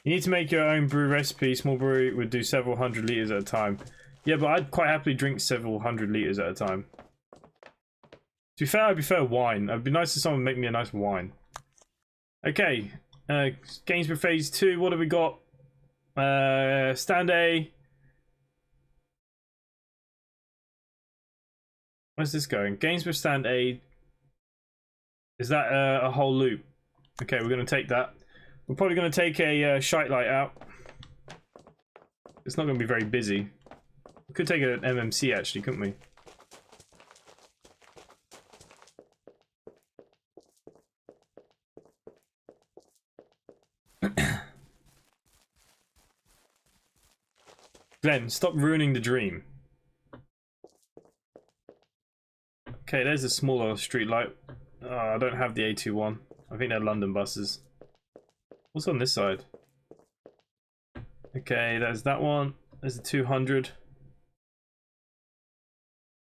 You need to make your own brew recipe. Small brewery would do several hundred litres at a time. Yeah, but I'd quite happily drink several hundred litres at a time. To be fair, I prefer wine. It'd be nice if someone make me a nice wine. Okay, Gainsborough Phase 2. What have we got? Stand A. Where's this going? Gainsborough Stand A. Is that a whole loop? Okay, we're going to take that. We're probably going to take a shite light out. It's not going to be very busy. We could take an MMC actually, couldn't we? Glenn, stop ruining the dream. Okay, there's a smaller street light. Oh, I don't have the A21. I think they're London buses. What's on this side? Okay, there's that one. There's the 200.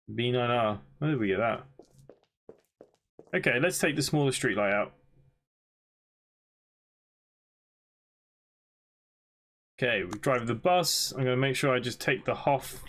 B9R. Where did we get that? Okay, let's take the smaller street light out. Okay, we drive the bus. I'm going to make sure I just take the Hoff.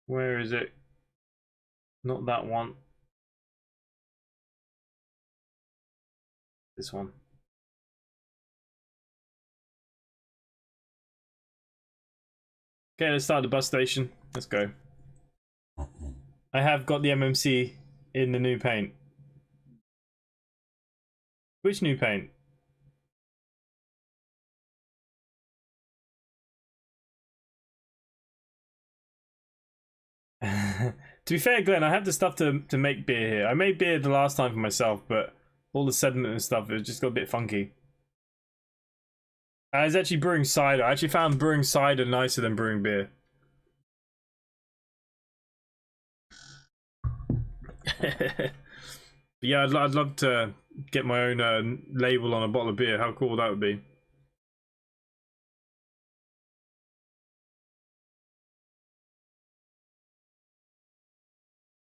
Where is it? Not that one. This one. Okay, let's start the bus station. Let's go. I have got the MMC in the new paint. Which new paint? To be fair, Glenn, I have the stuff to make beer here. I made beer the last time for myself, but all the sediment and stuff, it just got a bit funky. I was actually brewing cider. I actually found brewing cider nicer than brewing beer. But yeah, I'd love to get my own label on a bottle of beer. How cool that would be.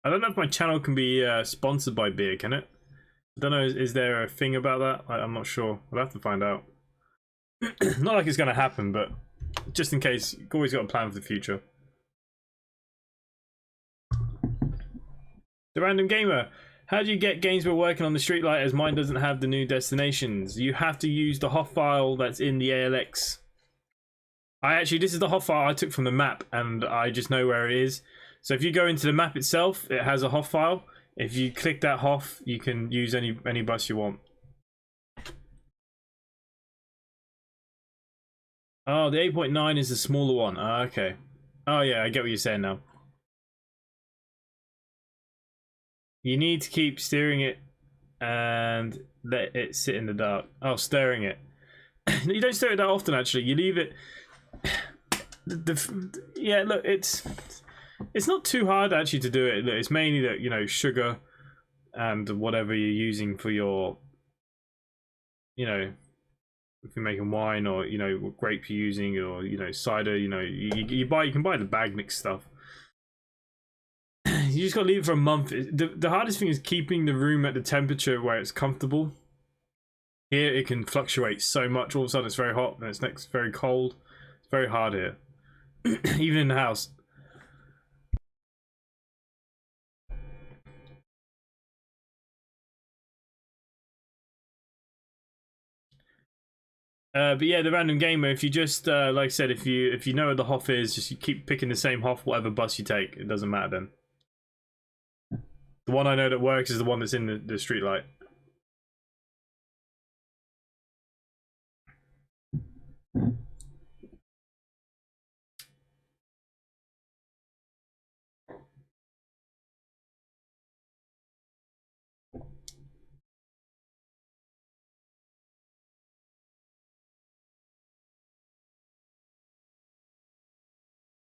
I don't know if my channel can be sponsored by beer, can it? I don't know, is there a thing about that? I'm not sure. I'll have to find out. Not like it's going to happen, but just in case, you've always got a plan for the future. The Random Gamer. How do you get Gainsborough working on the streetlight as mine doesn't have the new destinations? You have to use the HOF file that's in the ALX. This is the HOF file I took from the map and I just know where it is. So if you go into the map itself, it has a HOF file. If you click that HOF, you can use any bus you want. Oh, the 8.9 is the smaller one. Oh, okay. Oh yeah, I get what you're saying now. You need to keep steering it and let it sit in the dark. Oh, stirring it. You don't stir it that often, actually. You leave it. Yeah, look, it's not too hard actually to do it. Look, it's mainly that, you know, sugar and whatever you're using for your, you know, if you're making wine or, you know, what grape you're using or, you know, cider. You know, you can buy the bag mix stuff. You just gotta leave it for a month. The hardest thing is keeping the room at the temperature where it's comfortable. Here it can fluctuate so much. All of a sudden it's very hot, and it's next very cold. It's very hard here, even in the house. But yeah, the Random Gamer. If you just like I said, if you know where the HOF is, just you keep picking the same HOF, whatever bus you take. It doesn't matter then. The one I know that works is the one that's in the street light.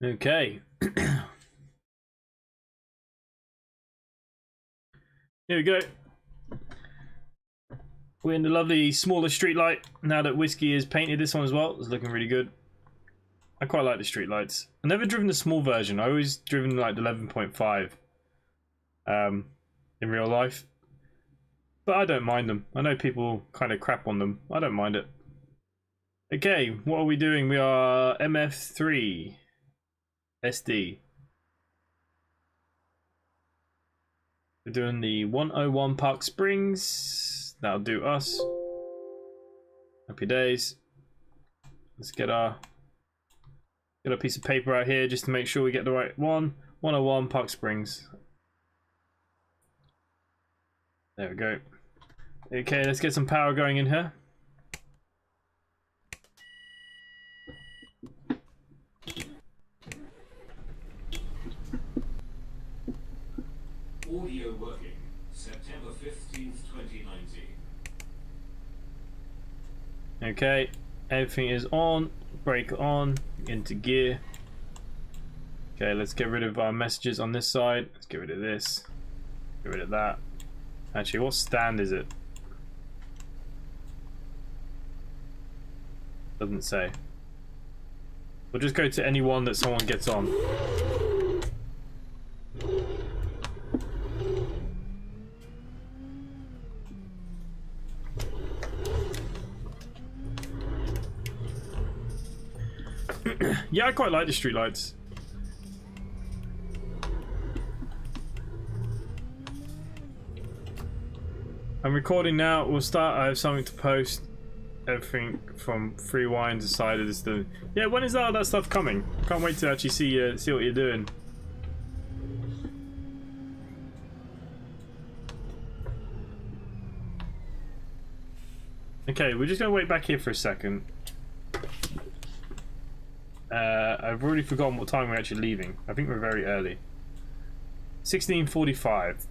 Okay. Here we go. We're in the lovely smaller street light now that Whiskey has painted this one as well. It's looking really good. I quite like the street lights. I've never driven the small version. I always driven like the 11.5 in real life. But I don't mind them. I know people kind of crap on them. I don't mind it. Okay, what are we doing? We are MF3 SD. We're doing the 101 Park Springs. That'll do us. Happy days. Let's get our piece of paper out here just to make sure we get the right one. 101 Park Springs. There we go. Okay, let's get some power going in here. Audio working. September 15th, 2019. Okay, everything is on. Brake on. Into gear. Okay, let's get rid of our messages on this side. Let's get rid of this. Get rid of that. Actually, what stand is it? Doesn't say. We'll just go to any one that someone gets on. Yeah, I quite like the streetlights. I'm recording now. We'll start. I have something to post. Everything from Free Wine decided is the. Yeah, when is all that stuff coming? Can't wait to actually see what you're doing. Okay, we're just gonna wait back here for a second. I've already forgotten what time we're actually leaving. I think we're very early. 16:45.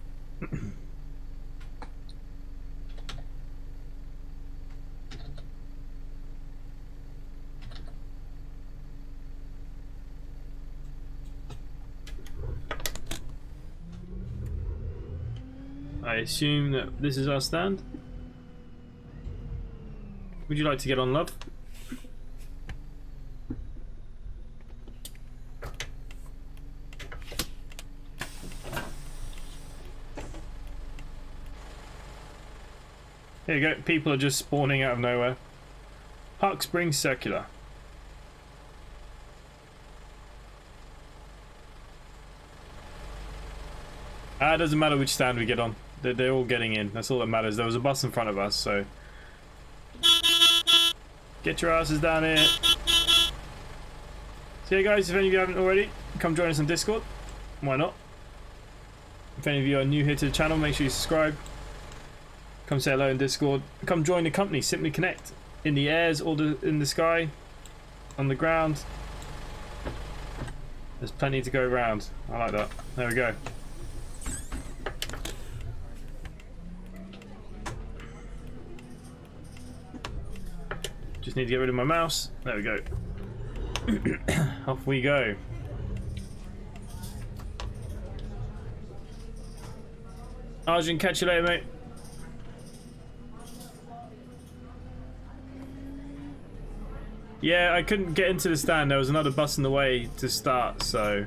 I assume that this is our stand. Would you like to get on, love? Here you go. People are just spawning out of nowhere. Park Springs Circular. It doesn't matter which stand we get on. They're all getting in. That's all that matters. There was a bus in front of us, so... Get your asses down here. So yeah, guys, if any of you haven't already, come join us on Discord. Why not? If any of you are new here to the channel, make sure you subscribe. Come say hello in Discord. Come join the company. Simply connect. In the airs or in the sky. On the ground. There's plenty to go around. I like that. There we go. Just need to get rid of my mouse. There we go. Off we go. Arjun, catch you later, mate. Yeah, I couldn't get into the stand. There was another bus in the way to start, so...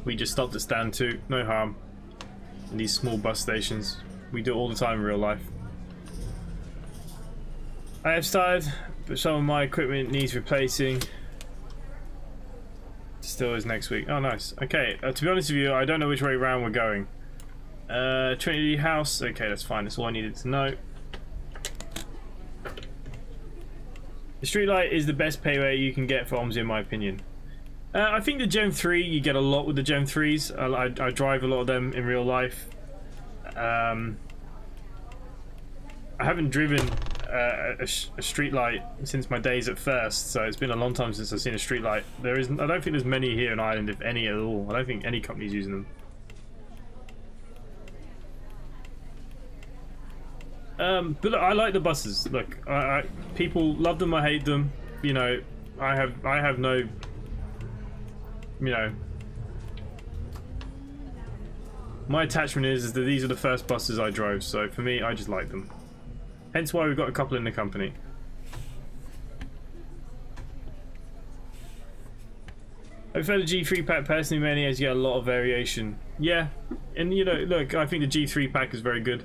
We just stopped at stand 2. No harm. In these small bus stations. We do it all the time in real life. I have started, but some of my equipment needs replacing. Still is next week. Oh, nice. Okay, to be honest with you, I don't know which way around we're going. Trinity House. Okay, that's fine. That's all I needed to know. The streetlight is the best payway you can get for Omsi, in my opinion. I think the Gem 3, you get a lot with the Gem 3s. I drive a lot of them in real life. I haven't driven a streetlight since my days at First, so it's been a long time since I've seen a streetlight. I don't think there's many here in Ireland, if any at all. I don't think any company's using them. But look, I like the buses. Look, people love them, I hate them. You know, I have no, you know, my attachment is that these are the first buses I drove, so for me, I just like them. Hence why we've got a couple in the company. I prefer the G3 pack personally, mainly as you get a lot of variation. Yeah, and you know, look, I think the G3 pack is very good.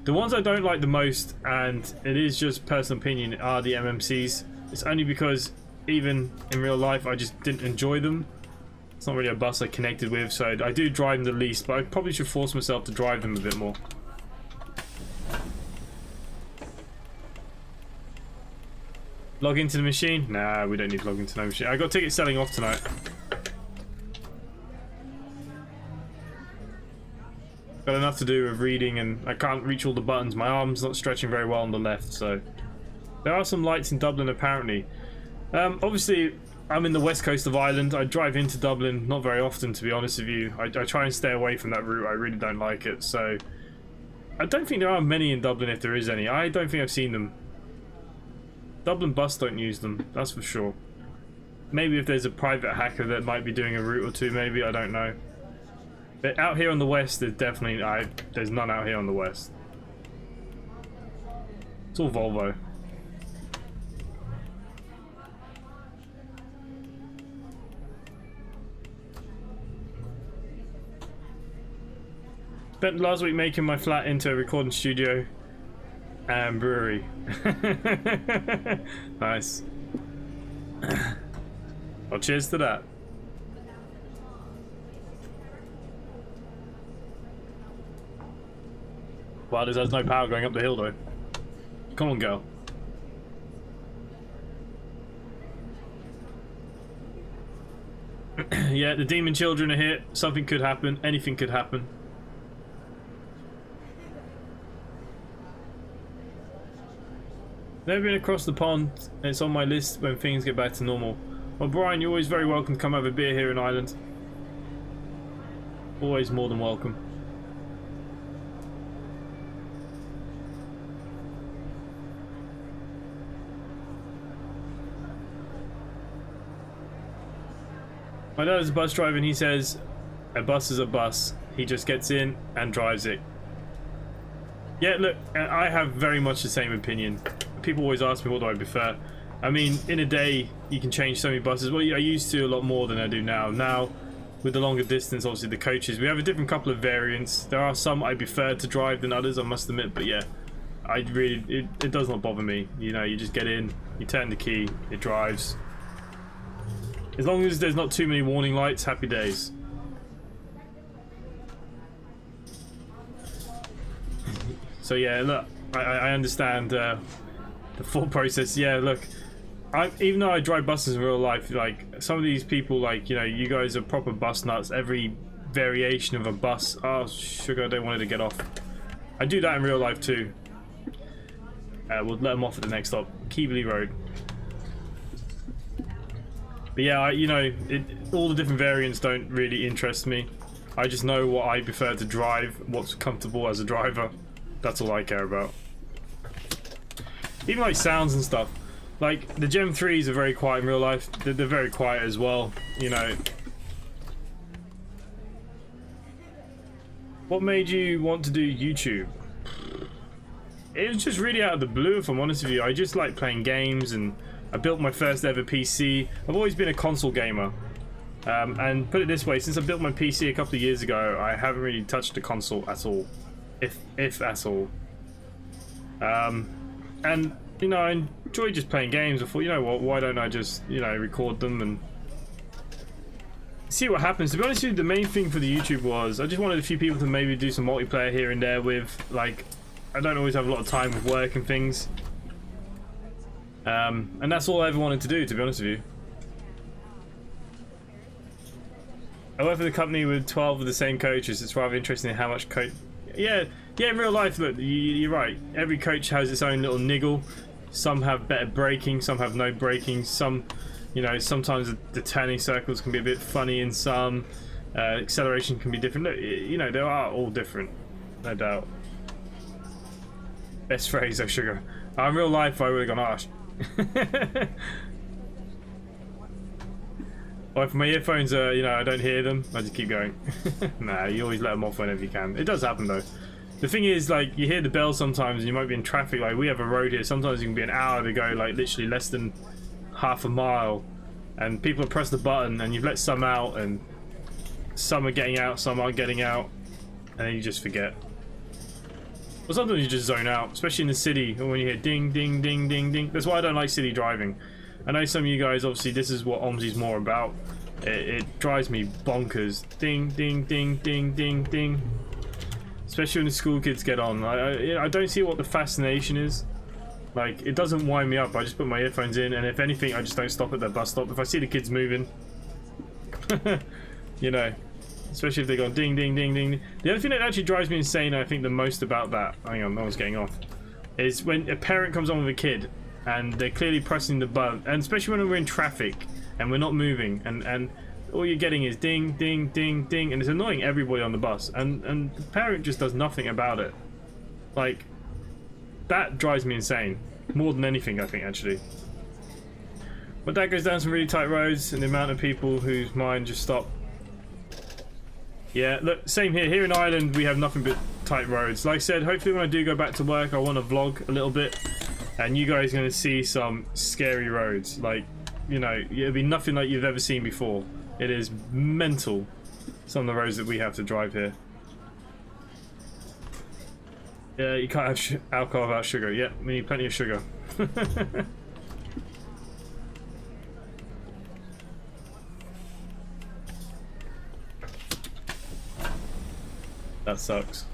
The ones I don't like the most, and it is just personal opinion, are the MMCs. It's only because even in real life I just didn't enjoy them. It's not really a bus I connected with, so I do drive them the least, but I probably should force myself to drive them a bit more. Log into the machine? Nah, we don't need to log into the machine. I got tickets selling off tonight. Got enough to do with reading, and I can't reach all the buttons. My arm's not stretching very well on the left, so... There are some lights in Dublin, apparently. Obviously, I'm in the west coast of Ireland. I drive into Dublin not very often, to be honest with you. I try and stay away from that route. I really don't like it, so... I don't think there are many in Dublin, if there is any. I don't think I've seen them. Dublin bus don't use them, that's for sure. Maybe if there's a private hacker that might be doing a route or two, maybe, I don't know. But out here on the west, there's definitely... there's none out here on the west. It's all Volvo. Spent last week making my flat into a recording studio and brewery. Nice. Well, cheers to that. Well, there's no power going up the hill though. Come on, girl. Yeah, the demon children are here. Something could happen. Anything could happen. Never been across the pond. It's on my list when things get back to normal. Well, Brian, you're always very welcome to come have a beer here in Ireland. Always more than welcome. My dad is a bus driver and he says a bus is a bus. He just gets in and drives it. Yeah, look, I have very much the same opinion. People always ask me what do I prefer. I mean, in a day you can change so many buses. Well, I used to a lot more than I do now. Now, with the longer distance, obviously the coaches, we have a different couple of variants. There are some I prefer to drive than others, I must admit, but yeah, it does not bother me. You know, you just get in, you turn the key, it drives. As long as there's not too many warning lights, happy days. So yeah, look, I understand the thought process. Yeah, look, even though I drive buses in real life, like some of these people, like, you know, you guys are proper bus nuts. Every variation of a bus, oh sugar, I don't want it to get off. I do that in real life too. We'll let them off at the next stop, Keighley Road. But yeah, you know, all the different variants don't really interest me. I just know what I prefer to drive, what's comfortable as a driver. That's all I care about. Even like sounds and stuff. Like the Gem 3s are very quiet in real life. They're very quiet as well, you know. What made you want to do YouTube? It was just really out of the blue, if I'm honest with you. I just like playing games, and I built my first ever PC. I've always been a console gamer. And put it this way, since I built my PC a couple of years ago, I haven't really touched a console at all. If at all. And you know, I enjoy just playing games. I thought, you know what, why don't I just, you know, record them and see what happens. To be honest with you, the main thing for the YouTube was I just wanted a few people to maybe do some multiplayer here and there with. Like, I don't always have a lot of time with work and things. And that's all I ever wanted to do, to be honest with you. I work for the company with 12 of the same coaches. It's rather interesting how much coach. Yeah, in real life, look, you're right. Every coach has its own little niggle. Some have better braking, some have no braking. Some, you know, sometimes the turning circles can be a bit funny in some. Acceleration can be different. Look, you know, they are all different, no doubt. Best phrase, oh sugar. In real life, I would have gone harsh. Or if my earphones are, you know, I don't hear them, I just keep going. Nah, you always let them off whenever you can. It does happen though. The thing is, like, you hear the bell sometimes and you might be in traffic. Like, we have a road here, sometimes it can be an hour to go, like, literally less than half a mile. And people have pressed the button and you've let some out and some are getting out, some aren't getting out. And then you just forget. Well, sometimes you just zone out, especially in the city, when you hear ding, ding, ding, ding, ding. That's why I don't like city driving. I know some of you guys, obviously, this is what Omsi's more about. It drives me bonkers. Ding, ding, ding, ding, ding, ding. Especially when the school kids get on. I don't see what the fascination is. Like, it doesn't wind me up. I just put my earphones in, and if anything, I just don't stop at the bus stop. If I see the kids moving, you know, especially if they go ding, ding, ding, ding. The other thing that actually drives me insane, I think the most about that, hang on, no one's getting off, is when a parent comes on with a kid, and they're clearly pressing the button, and especially when we're in traffic, and we're not moving, and all you're getting is ding, ding, ding, ding, and it's annoying everybody on the bus, and the parent just does nothing about it. Like, that drives me insane. More than anything, I think, actually. But that goes down some really tight roads, and the amount of people whose mind just stop. Yeah, look, same here. Here in Ireland, we have nothing but tight roads. Like I said, hopefully when I do go back to work, I want to vlog a little bit, and you guys are going to see some scary roads. Like, you know, it'll be nothing like you've ever seen before. It is mental, some of the roads that we have to drive here. Yeah, you can't have alcohol without sugar. Yeah, we need plenty of sugar. That sucks.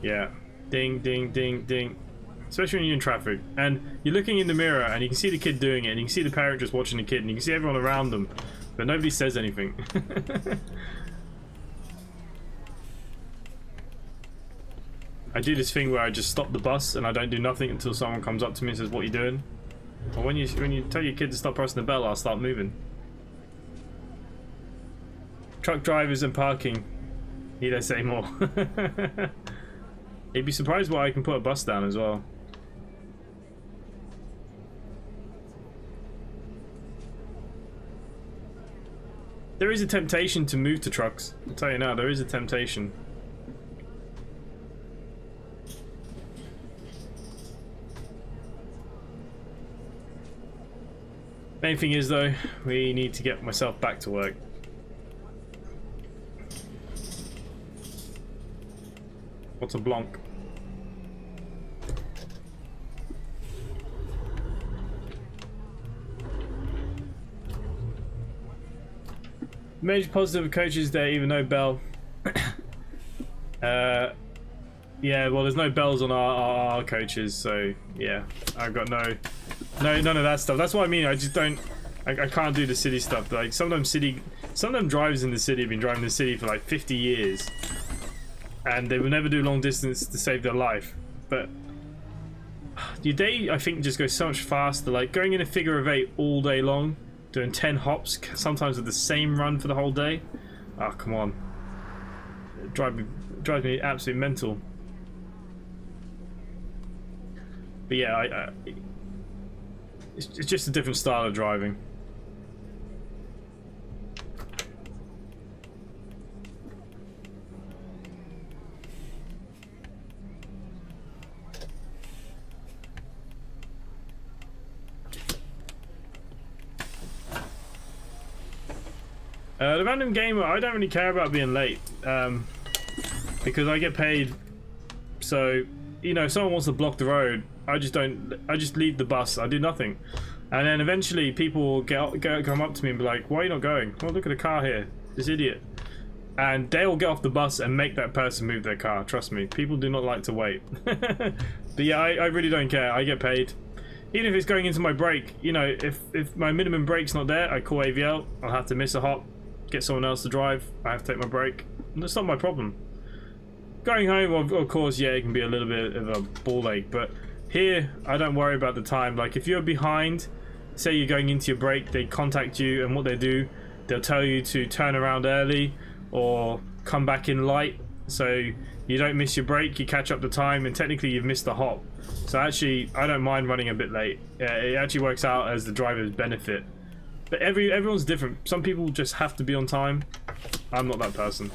Yeah. Ding, ding, ding, ding. Especially when you're in traffic. And you're looking in the mirror and you can see the kid doing it, and you can see the parent just watching the kid, and you can see everyone around them, but nobody says anything. I do this thing where I just stop the bus and I don't do nothing until someone comes up to me and says, "What are you doing?" Or when you tell your kid to stop pressing the bell, I'll start moving. Truck drivers and parking. Need I say more? You'd be surprised why I can put a bus down as well. There is a temptation to move to trucks. I'll tell you now, there is a temptation. Main thing is though, we need to get myself back to work. What's a blanc? Major positive coaches there, even though Bell. Yeah, well, there's no bells on our coaches, so yeah, I've got none of that stuff. That's what I mean. I just don't. I can't do the city stuff. Like some of them drivers in the city have been driving the city for like 50 years, and they will never do long distance to save their life. But your day, I think, just goes so much faster. Like going in a figure of 8 all day long, doing 10 hops, sometimes with the same run for the whole day. Oh, come on. It drives me absolutely mental. But yeah, it's just a different style of driving. The random gamer, I don't really care about being late, because I get paid. So, you know, if someone wants to block the road, I just leave the bus. I do nothing, and then eventually people will come up to me and be like, "Why are you not going?" "Well, look at the car here, this idiot," and they'll get off the bus and make that person move their car. Trust me, people do not like to wait. But yeah, I really don't care. I get paid. Even if it's going into my break, you know, if my minimum break's not there, I call AVL. I'll have to miss a hop, get someone else to drive. I have to take my break. And that's not my problem. Going home, of course, yeah, it can be a little bit of a ball ache, but here, I don't worry about the time. Like, if you're behind, say you're going into your break, they contact you, and what they do, they'll tell you to turn around early or come back in light, so you don't miss your break, you catch up the time, and technically you've missed the hop. So actually, I don't mind running a bit late. It actually works out as the driver's benefit. But everyone's different. Some people just have to be on time. I'm not that person.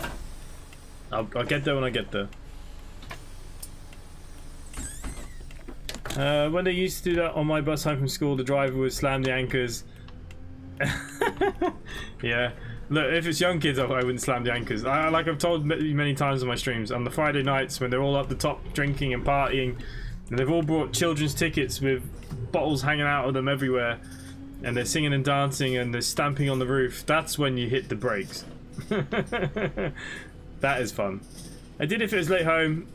I'll get there when I get there. When they used to do that on my bus home from school, the driver would slam the anchors. Yeah. Look, if it's young kids, I wouldn't slam the anchors. Like I've told many times on my streams, on the Friday nights when they're all up the top drinking and partying, and they've all brought children's tickets with bottles hanging out of them everywhere, and they're singing and dancing and they're stamping on the roof, that's when you hit the brakes. That is fun. I did if it was late home.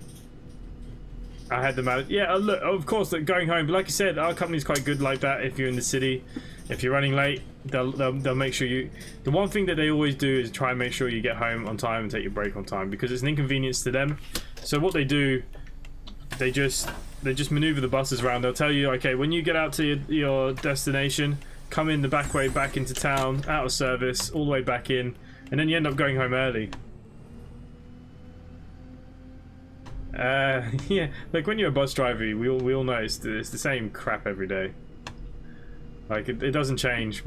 I had them out. Yeah, look, of course, going home. But like I said, our company's quite good like that. If you're in the city, if you're running late, they'll make sure you. The one thing that they always do is try and make sure you get home on time and take your break on time, because it's an inconvenience to them. So what they do, they just maneuver the buses around. They'll tell you, okay, when you get out to your destination, come in the back way back into town, out of service, all the way back in, and then you end up going home early. Yeah, like when you're a bus driver, we all know it's the same crap every day. Like it doesn't change.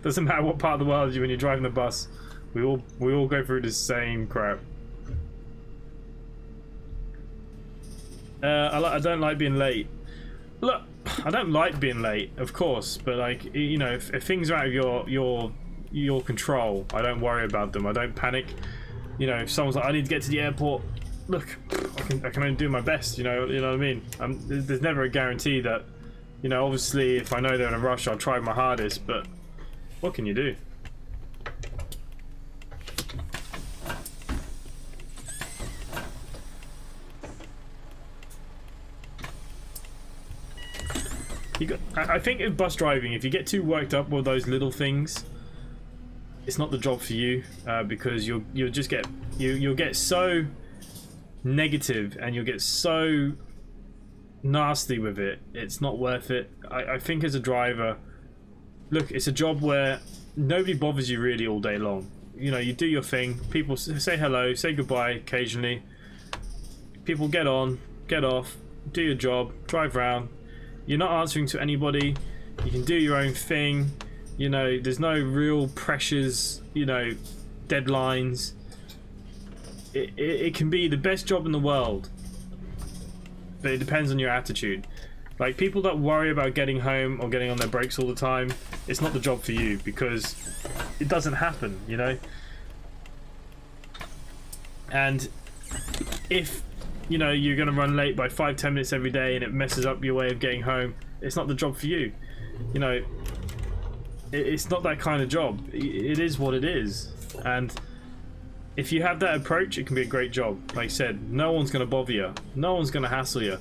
Doesn't matter what part of the world you're when you're driving the bus. We all go through the same crap. I don't like being late. Look, I don't like being late, of course, but like, you know, if things are out of your control, I don't worry about them. I don't panic. You know, if someone's like, I need to get to the airport. Look, I can only do my best. You know what I mean. There's never a guarantee that, you know. Obviously, if I know they're in a rush, I'll try my hardest. But what can you do? I think in bus driving, if you get too worked up with those little things, it's not the job for you, because you'll just get you'll get so negative and you'll get so nasty with it. It's not worth it. I think as a driver, look, it's a job where nobody bothers you really all day long. You know, you do your thing. People say hello, say goodbye occasionally. People get on, get off, do your job, drive around. You're not answering to anybody. You can do your own thing. You know, there's no real pressures, you know, deadlines. It can be the best job in the world, but it depends on your attitude. Like, people that worry about getting home or getting on their brakes all the time, it's not the job for you, because it doesn't happen, you know. And if, you know, you're going to run late by 5-10 minutes every day and it messes up your way of getting home, it's not the job for you. You know, it's not that kind of job. It is what it is. And if you have that approach, it can be a great job. Like I said, no one's going to bother you. No one's going to hassle you.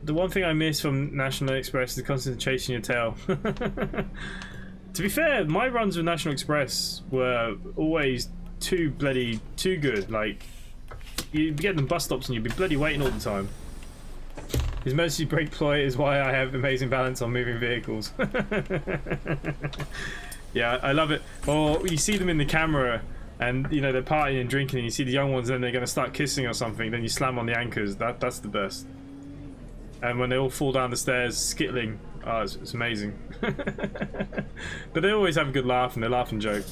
The one thing I miss from National Express is the constant chasing your tail. To be fair, my runs with National Express were always too good. Like, you'd be getting them bus stops and you'd be bloody waiting all the time. His emergency brake ploy is why I have amazing balance on moving vehicles. Yeah, I love it. Or you see them in the camera and, you know, they're partying and drinking, and you see the young ones and they're going to start kissing or something, then you slam on the anchors. That's the best. And when they all fall down the stairs skittling, oh, it's amazing. But they always have a good laugh, and they laugh and joke.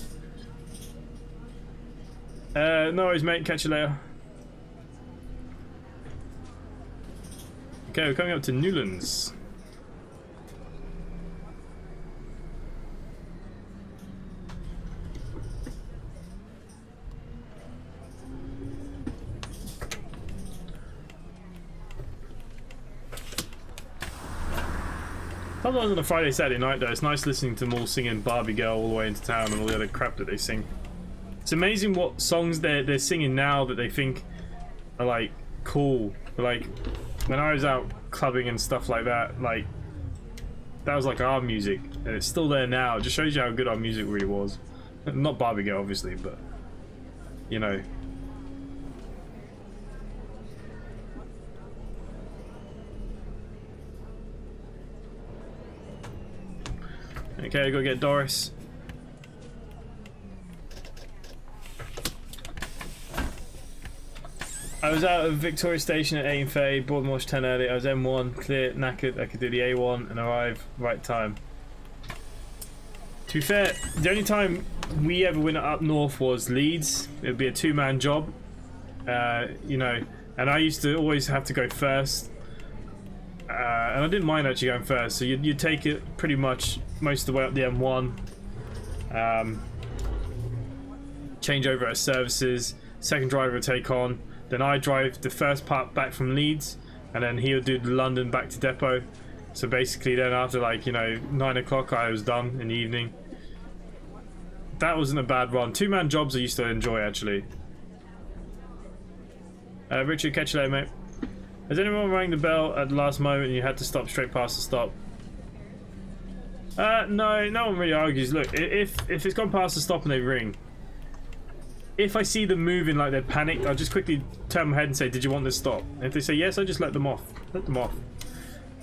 No worries, mate. Catch you later. Okay, we're coming up to Newlands. Sometimes on a Friday, Saturday night though, it's nice listening to them all singing Barbie Girl all the way into town and all the other crap that they sing. It's amazing what songs they're singing now that they think are like cool. Like when I was out clubbing and stuff like that, like that was like our music, and it's still there now. It just shows you how good our music really was. Not Barbie Girl obviously, but you know. Okay, I gotta get Doris. I was out of Victoria Station at 8 in Faye, Broadmoor 10 early. I was M1, clear, knackered. I could do the A1 and arrive right time. To be fair, the only time we ever went up north was Leeds. It would be a two-man job, you know, and I used to always have to go first. And I didn't mind actually going first, so you'd take it pretty much most of the way up the M1, change over at services, second driver would take on, then I drive the first part back from Leeds, and then he would do the London back to depot. So basically then after like, you know, 9 o'clock I was done in the evening. That wasn't a bad run. 2-man jobs I used to enjoy actually. Richard, catch you later, mate. Has anyone rang the bell at the last moment and you had to stop straight past the stop? No, no one really argues. Look, if it's gone past the stop and they ring, if I see them moving like they're panicked, I'll just quickly turn my head and say, did you want this stop? And if they say yes, I just let them off. Let them off.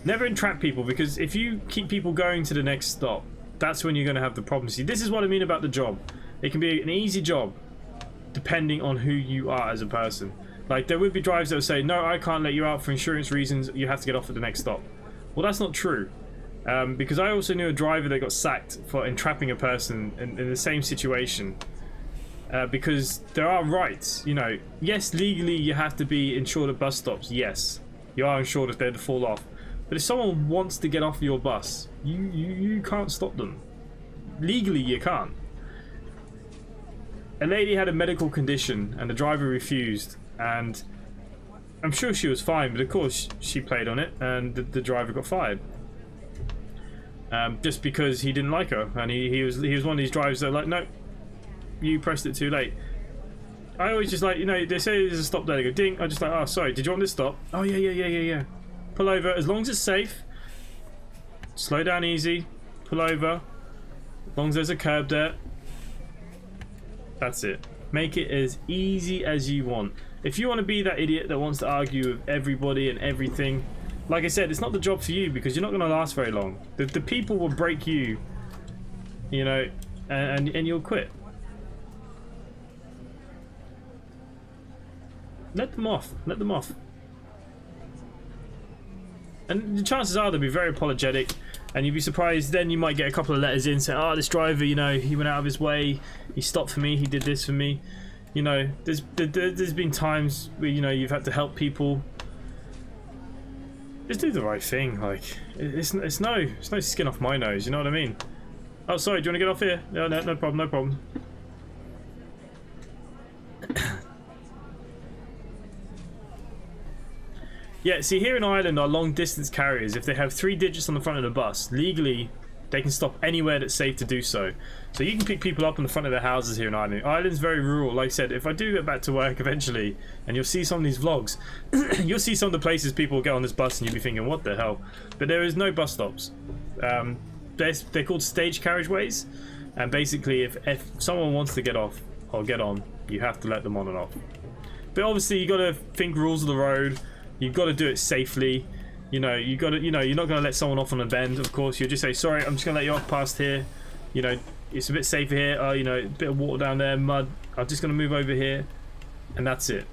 Never entrap people, because if you keep people going to the next stop, that's when you're going to have the problem. See, this is what I mean about the job. It can be an easy job depending on who you are as a person. Like, there would be drivers that would say, no, I can't let you out for insurance reasons, you have to get off at the next stop. Well, that's not true. Because I also knew a driver that got sacked for entrapping a person in the same situation. Because there are rights, you know. Yes, legally you have to be insured at bus stops. Yes, you are insured if they're to fall off. But if someone wants to get off your bus, you can't stop them. Legally, you can't. A lady had a medical condition and the driver refused, and I'm sure she was fine, but of course she played on it, and the driver got fired. Just because he didn't like her, and he was one of these drivers that are like, no, you pressed it too late. I always just like, you know, they say there's a stop there, they go ding, I just like, oh sorry, did you want this stop? Oh yeah. Pull over, as long as it's safe. Slow down easy. Pull over. As long as there's a curb there. That's it. Make it as easy as you want. If you want to be that idiot that wants to argue with everybody and everything, like I said, it's not the job for you, because you're not going to last very long. The people will break you, you know, and you'll quit. Let them off. Let them off. And the chances are they'll be very apologetic, and you'd be surprised. Then you might get a couple of letters in saying, oh, this driver, you know, he went out of his way, he stopped for me, he did this for me. You know, there's been times where, you know, you've had to help people. Just do the right thing. Like, it's no skin off my nose, you know what I mean? Oh, sorry, do you want to get off here? No problem. Yeah, see, here in Ireland, our long-distance carriers, if they have 3 digits on the front of the bus, legally, they can stop anywhere that's safe to do so. So you can pick people up in the front of their houses here in Ireland. Ireland's very rural. Like I said, if I do get back to work eventually, and you'll see some of these vlogs, you'll see some of the places people get on this bus and you'll be thinking, what the hell? But there is no bus stops. They're called stage carriageways, and basically if someone wants to get off or get on, you have to let them on and off. But obviously you got to think rules of the road. You've got to do it safely. You know, you got to, you know, you're not going to let someone off on a bend. Of course, you'll just say, sorry, I'm just going to let you off past here. You know, it's a bit safer here. Oh, you know, a bit of water down there, mud. I'm just going to move over here, and that's it.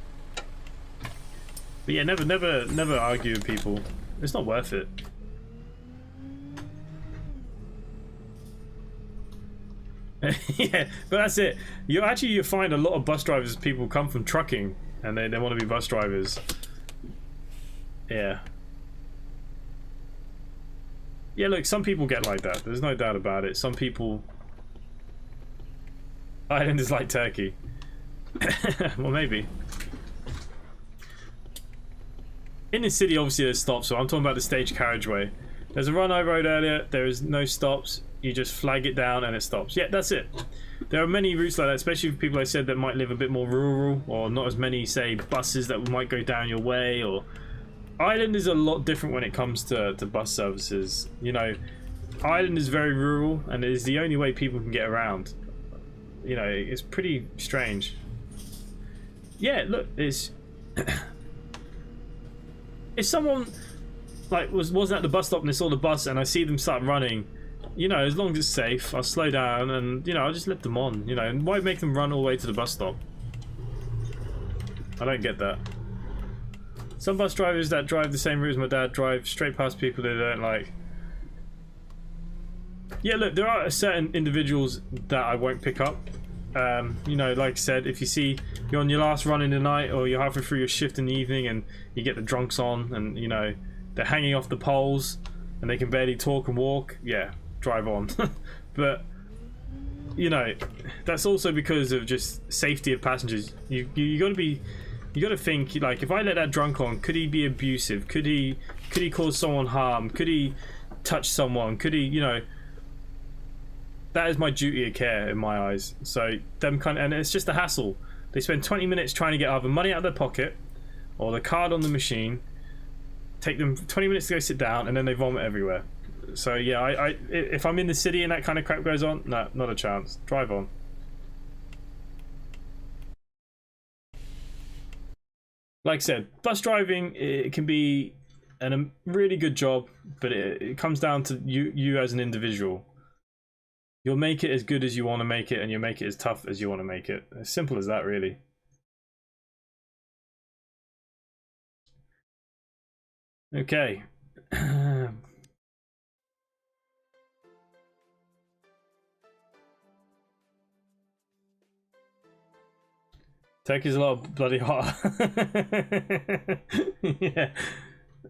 But yeah, never argue with people. It's not worth it. Yeah, but that's it. You find a lot of bus drivers, people come from trucking, and they want to be bus drivers. Yeah. Yeah, look, some people get like that. There's no doubt about it. Some people... Ireland is like Turkey. Well, maybe. In the city, obviously, there's stops, so I'm talking about the stage carriageway. There's a run I rode earlier. There is no stops. You just flag it down and it stops. Yeah, that's it. There are many routes like that, especially for people I said that might live a bit more rural, or not as many, say, buses that might go down your way, or... Ireland is a lot different when it comes to bus services. You know, Ireland is very rural, and it is the only way people can get around. You know, it's pretty strange. Yeah, look, it's... if someone like wasn't at the bus stop and they saw the bus and I see them start running, you know, as long as it's safe, I'll slow down and, you know, I'll just let them on, you know, and why make them run all the way to the bus stop? I don't get that. Some bus drivers that drive the same route as my dad drive straight past people they don't like. Yeah, look, there are certain individuals that I won't pick up. You know, like I said, if you see you're on your last run in the night, or you're halfway through your shift in the evening and you get the drunks on and, you know, they're hanging off the poles and they can barely talk and walk, yeah, drive on. But, you know, that's also because of just safety of passengers. You got to be You got to think, like, if I let that drunk on, could he be abusive? Could he cause someone harm? Could he touch someone? Could he, you know? That is my duty of care in my eyes. So them and it's just a hassle. They spend 20 minutes trying to get either money out of their pocket or the card on the machine. Take them 20 minutes to go sit down, and then they vomit everywhere. So yeah, if I'm in the city and that kind of crap goes on, no, not a chance. Drive on. Like I said, bus driving, it can be a really good job, but it comes down to you as an individual. You'll make it as good as you want to make it, and you'll make it as tough as you want to make it. As simple as that, really. Okay. Turkey's a lot bloody hot. Yeah.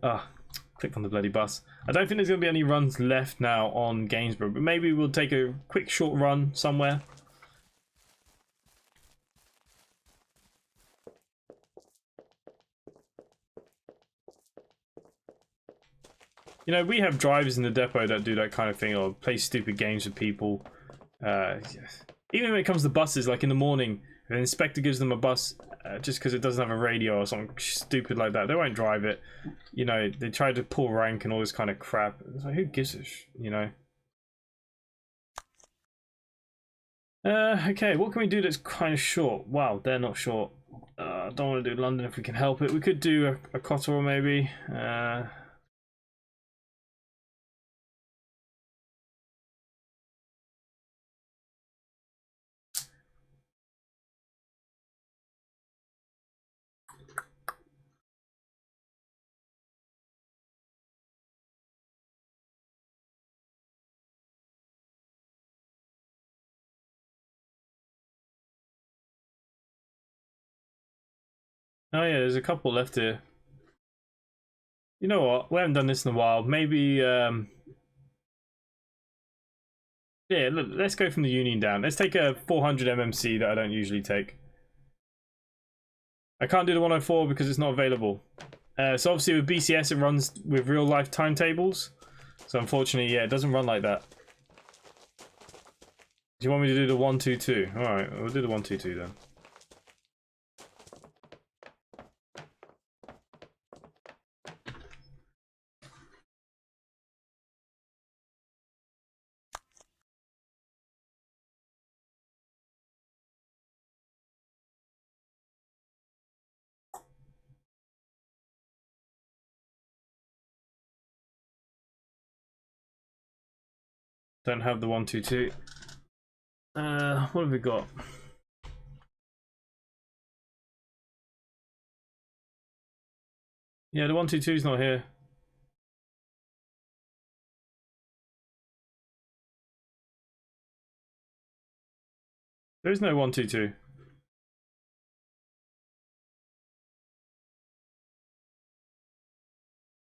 Ah, clicked on the bloody bus. I don't think there's going to be any runs left now on Gainsborough, but maybe we'll take a quick short run somewhere. You know, we have drivers in the depot that do that kind of thing, or play stupid games with people. Even when it comes to buses, like in the morning, if an inspector gives them a bus just because it doesn't have a radio or something stupid like that, they won't drive it. You know, they try to pull rank and all this kind of crap. It's like, who gives a you know? Okay, what can we do that's kind of short? Wow, they're not short. I don't want to do London if we can help it. We could do a Cotterell maybe. Oh yeah, there's a couple left here. You know what? We haven't done this in a while. Maybe, yeah, look, let's go from the Union down. Let's take a 400 MMC that I don't usually take. I can't do the 104 because it's not available. So obviously with BCS it runs with real life timetables. So unfortunately, yeah, it doesn't run like that. Do you want me to do the 122? Alright, we'll do the 122 then. Don't have the 122. What have we got? Yeah, the 122 is not here. There is no 122.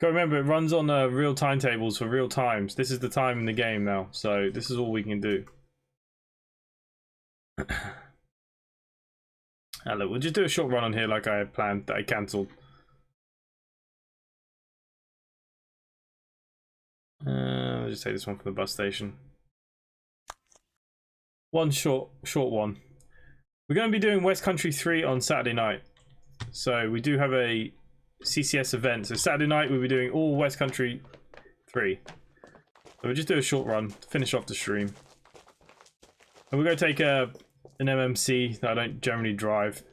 Got to remember, it runs on real timetables for real times. This is the time in the game now, so this is all we can do. Look, we'll just do a short run on here like I had planned that I cancelled. I'll just take this one from the bus station. One short one. We're going to be doing West Country 3 on Saturday night. So we do have a CCS event. So Saturday night we'll be doing all West Country 3. So we'll just do a short run to finish off the stream. And we're going to take an MMC that I don't generally drive.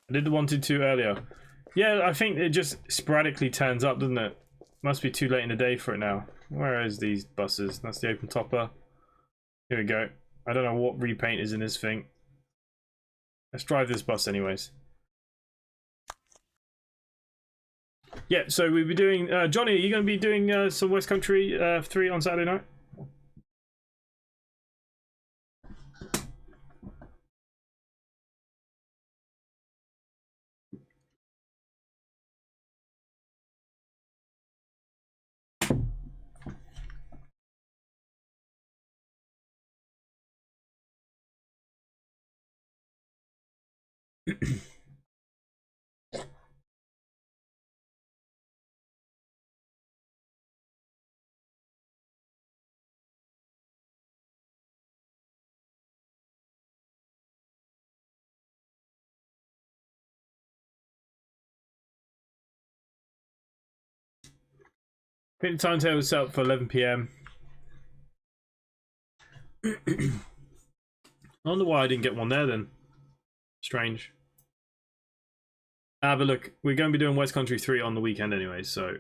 I did the 122 earlier. Yeah, I think it just sporadically turns up, doesn't it? Must be too late in the day for it now. Where is these buses? That's the open topper. Here we go. I don't know what repaint is in this thing. Let's drive this bus anyways. Yeah, so we'll be doing... Johnny, are you going to be doing some West Country 3 on Saturday night? I think the timetable was set up for 11 PM. I wonder why I didn't get one there then. Strange. But look, we're going to be doing West Country 3 on the weekend anyway, so.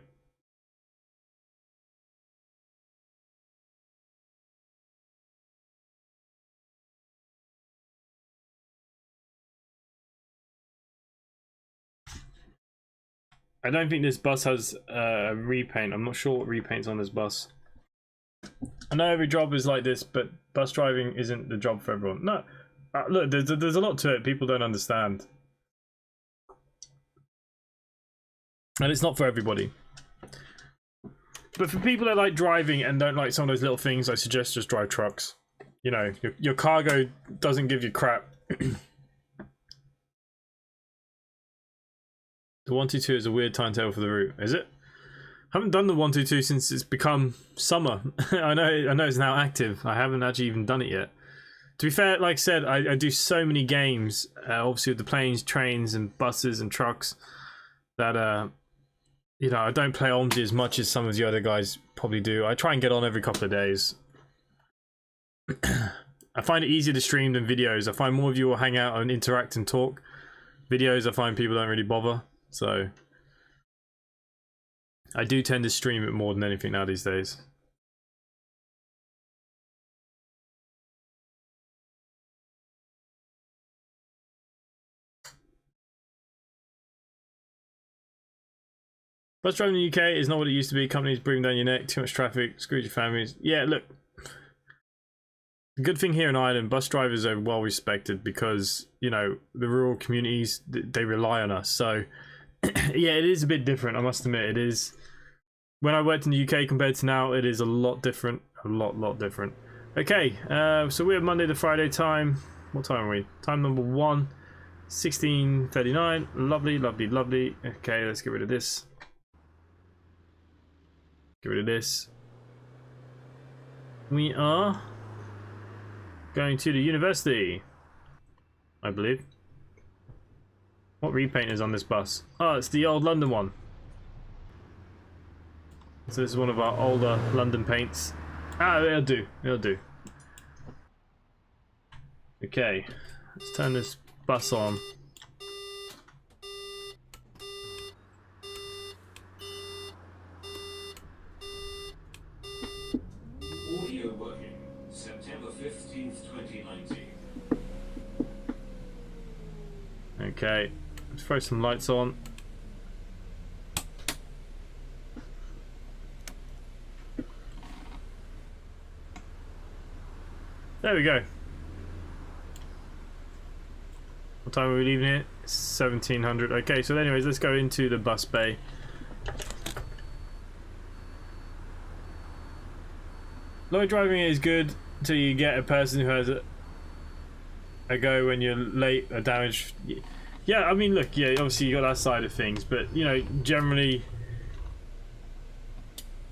I don't think this bus has repaint. I'm not sure what repaint's on this bus. I know every job is like this, but bus driving isn't the job for everyone. No, look, there's a lot to it people don't understand. And it's not for everybody. But for people that like driving and don't like some of those little things, I suggest just drive trucks. You know, your cargo doesn't give you crap. The 122 is a weird timetable for the route, is it? I haven't done the 122 since it's become summer. I know it's now active. I haven't actually even done it yet. To be fair, like I said, I do so many games, obviously with the planes, trains, and buses and trucks, that you know, I don't play Omsi as much as some of the other guys probably do. I try and get on every couple of days. I find it easier to stream than videos. I find more of you will hang out and interact and talk. Videos, I find people don't really bother. So I do tend to stream it more than anything now these days. Bus driving in the UK is not what it used to be. Companies breathing down your neck, too much traffic, screwed your families. Yeah, look. The good thing here in Ireland, bus drivers are well respected because, you know, the rural communities, they rely on us. So, yeah, it is a bit different, I must admit. It is. When I worked in the UK compared to now, it is a lot different. A lot different. Okay, so we have Monday to Friday time. What time are we? Time number 1, 16:39. Lovely, lovely, lovely. Okay, let's get rid of this. Get rid of this. We are going to the university, I believe. What repaint is on this bus? Oh, it's the old London one. So this is one of our older London paints. Ah, it'll do. It'll do. Okay, let's turn this bus on. Audio working. September 15th, 2019. Okay, let's throw some lights on. There we go. What time are we leaving here? 1700. Okay, so anyways, let's go into the bus bay. Lorry driving is good until you get a person who has a go when you're late or damaged. Yeah, I mean, look, yeah, obviously you got that side of things, but you know, generally,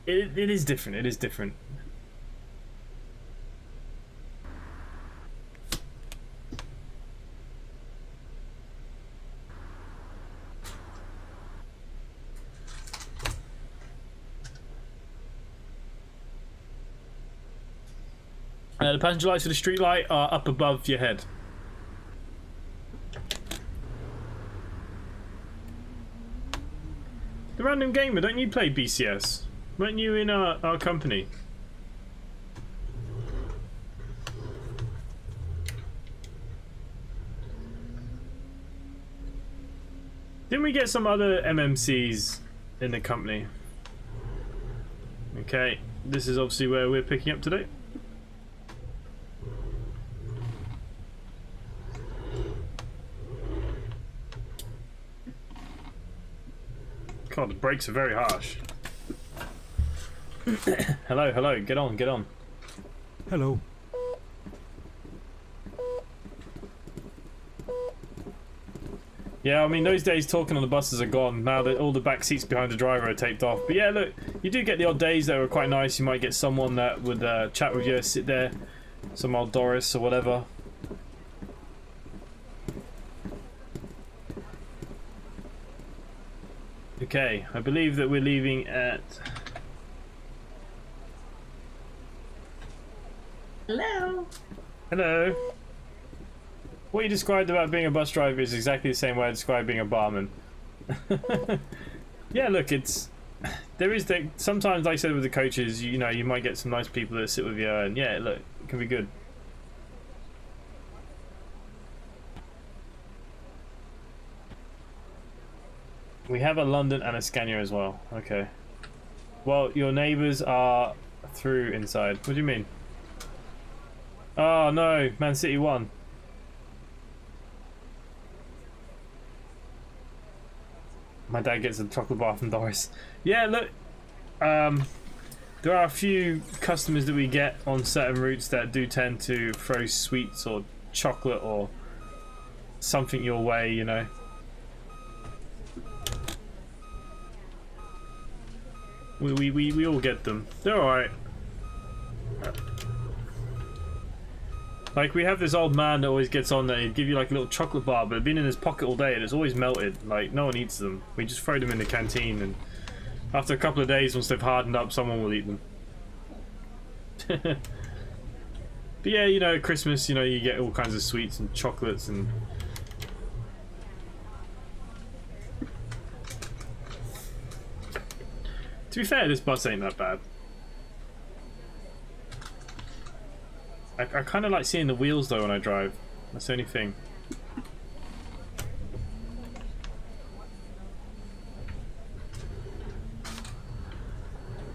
it is different. It is different. The passenger lights for the street light are up above your head. The Random Gamer, don't you play BCS? Weren't you in our company? Didn't we get some other MMCs in the company? Okay, this is obviously where we're picking up today. God, the brakes are very harsh. Hello, hello, get on, get on. Hello. Yeah, I mean, those days talking on the buses are gone. Now that all the back seats behind the driver are taped off. But yeah, look, you do get the odd days that are quite nice. You might get someone that would chat with you, sit there, some old Doris or whatever. Okay, I believe that we're leaving at... Hello. Hello. What you described about being a bus driver is exactly the same way I describe being a barman. Yeah, look, it's... There is the... Sometimes, like I said with the coaches, you know, you might get some nice people that sit with you, and yeah, look, it can be good. We have a London and a Scania as well. Okay. Well, your neighbours are through inside. What do you mean? Oh no, Man City won. My dad gets a chocolate bar from Doris. Yeah, look. There are a few customers that we get on certain routes that do tend to throw sweets or chocolate or something your way, you know. We all get them. They're alright. Like, we have this old man that always gets on there. He'd give you like a little chocolate bar, but it'd been in his pocket all day and it's always melted. Like, no one eats them. We just throw them in the canteen, and after a couple of days, once they've hardened up, someone will eat them. But yeah, you know, at Christmas, you know, you get all kinds of sweets and chocolates and... To be fair, this bus ain't that bad. I kind of like seeing the wheels though when I drive. That's the only thing.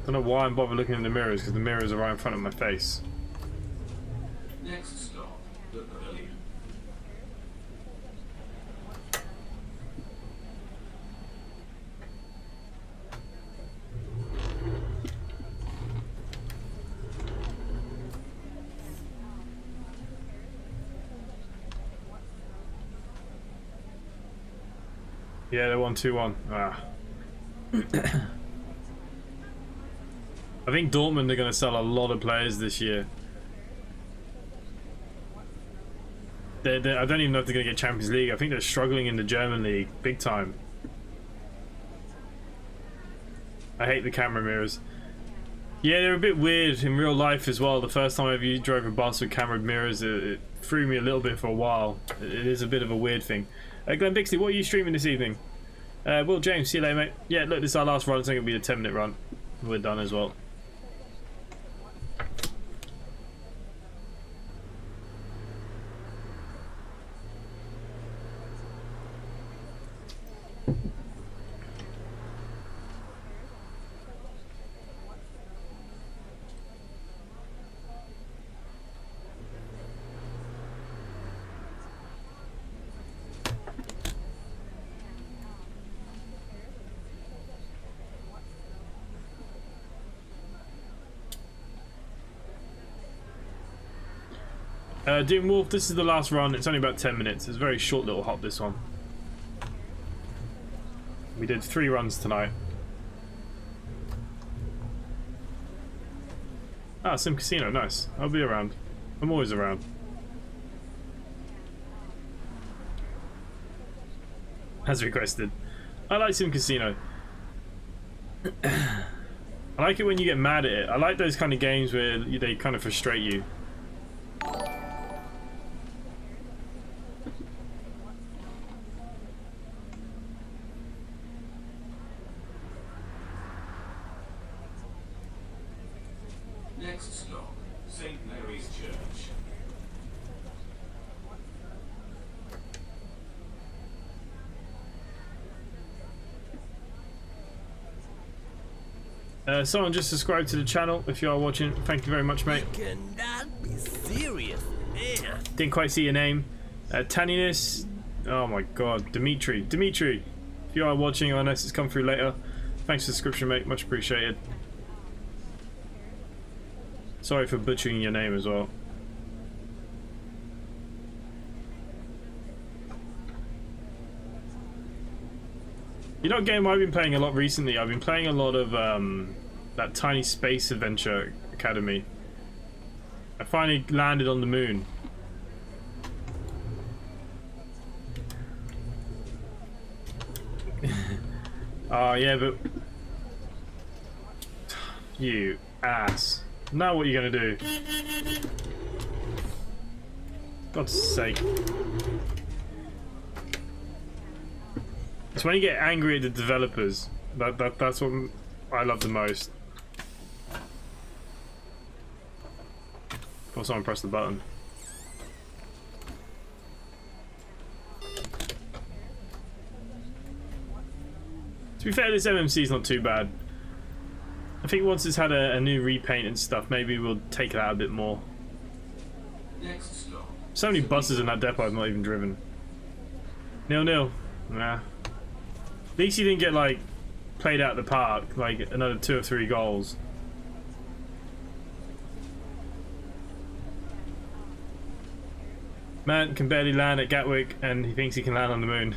Don't know why I'm bothered looking in the mirrors, because the mirrors are right in front of my face. Next stop, the Pavilion. Yeah, they're 1-2-1. Ah. I think Dortmund are going to sell a lot of players this year. I don't even know if they're going to get Champions League. I think they're struggling in the German league big time. I hate the camera mirrors. Yeah, they're a bit weird in real life as well. The first time I ever drove a bus with camera mirrors, it threw me a little bit for a while. It is a bit of a weird thing. Glenn Bixley, what are you streaming this evening? Will James, see you later, mate. Yeah, look, this is our last run. It's only going to be a 10-minute run. We're done as well. Doom Wolf, this is the last run. It's only about 10 minutes. It's a very short little hop, this one. We did 3 runs tonight. Ah, Sim Casino, nice. I'll be around. I'm always around. As requested. I like Sim Casino. I like it when you get mad at it. I like those kind of games where they kind of frustrate you. Next stop, St. Mary's Church. Someone just subscribed to the channel. If you are watching, thank you very much, mate. You cannot be serious, man. Didn't quite see your name. Tanniness. Oh my god. Dimitri. Dimitri. If you are watching, unless it's come through later, thanks for the subscription, mate. Much appreciated. Sorry for butchering your name as well. You know what game I've been playing a lot recently? I've been playing a lot of that Tiny Space Adventure Academy. I finally landed on the moon. Oh yeah, but you ass. Now what are you gonna do? God's sake. It's when you get angry at the developers. That's what I love the most. Before someone press the button. To be fair, this MMC is not too bad. I think once it's had a new repaint and stuff, maybe we'll take it out a bit more. Next stop. So many buses in that depot I've not even driven. 0-0. Nah. At least you didn't get like played out the park, like another 2 or 3 goals. Man can barely land at Gatwick and he thinks he can land on the moon.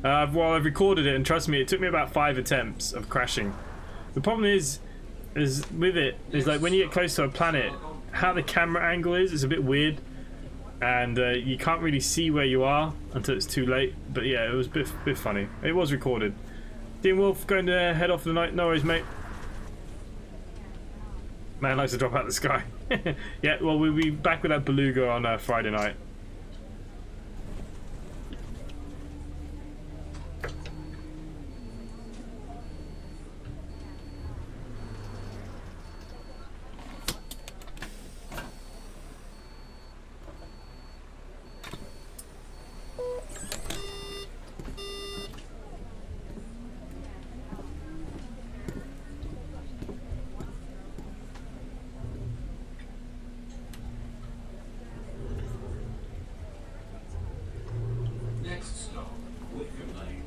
Well, I've recorded it and trust me, it took me about 5 attempts of crashing. The problem is with it, is like when you get close to a planet, how the camera angle is a bit weird. And you can't really see where you are until it's too late. But yeah, it was a bit funny. It was recorded. Dean Wolf going to head off for the night. No worries, mate. Man likes to drop out of the sky. Yeah, well, we'll be back with that beluga on Friday night. Next stop, Wickham Lane.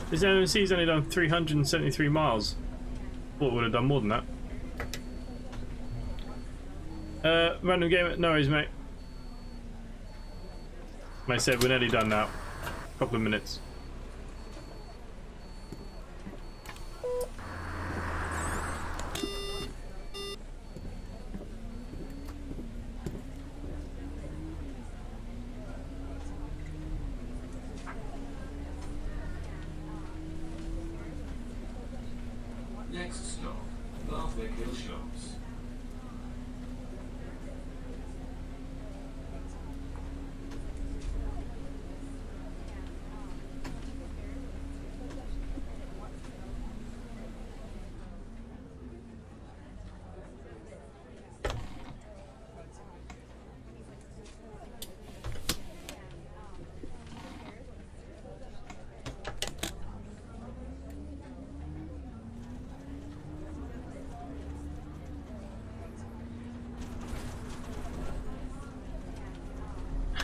This MMC's only done 373 miles. Thought it would have done more than that. Random game, no worries, mate. Like I said, we're nearly done now. Couple of minutes. Next stop, Barthwick Hill Shops.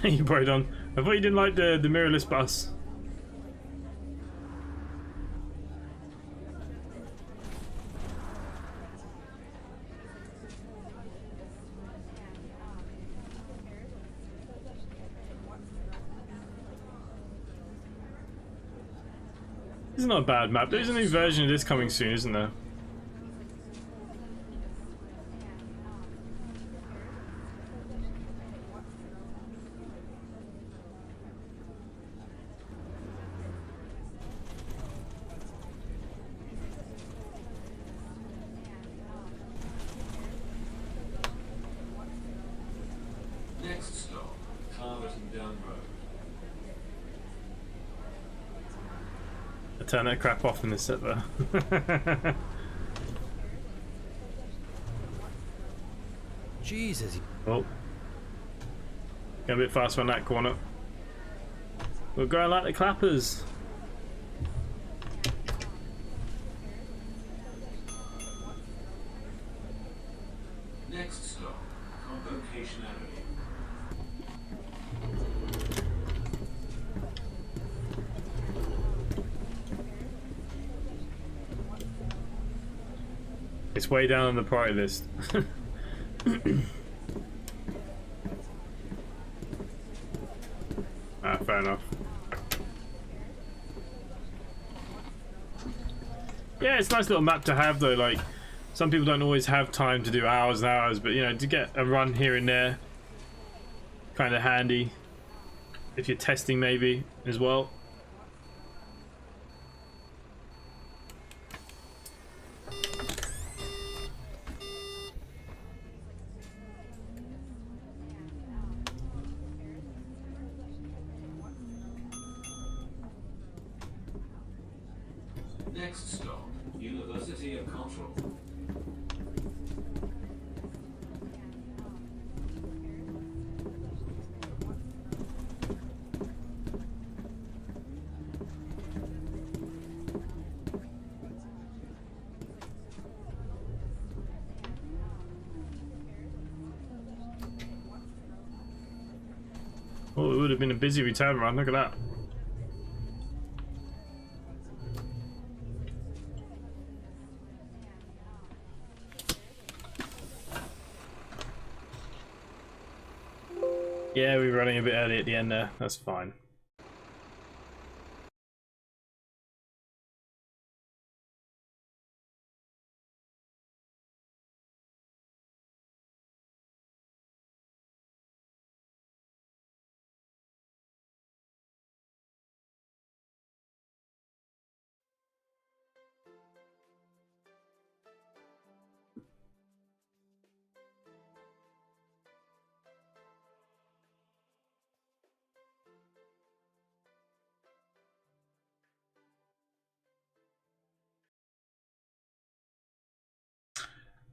You brought it on. I thought you didn't like the mirrorless bus. This is not a bad map. There's a new version of this coming soon, isn't there? Next stop, Carverton Down Road. I turn that crap off in this set there. Jesus. Oh. Go a bit faster on that corner. We're going like the clappers. Next stop, Convocation Avenue. It's way down on the priority list. Fair enough. Yeah, it's a nice little map to have though. Like, some people don't always have time to do hours and hours, but you know, to get a run here and there, kind of handy if you're testing maybe as well. Next stop, University of Cultural. Oh, it would have been a busy return run. Look at that. Yeah, we were running a bit early at the end there. That's fine.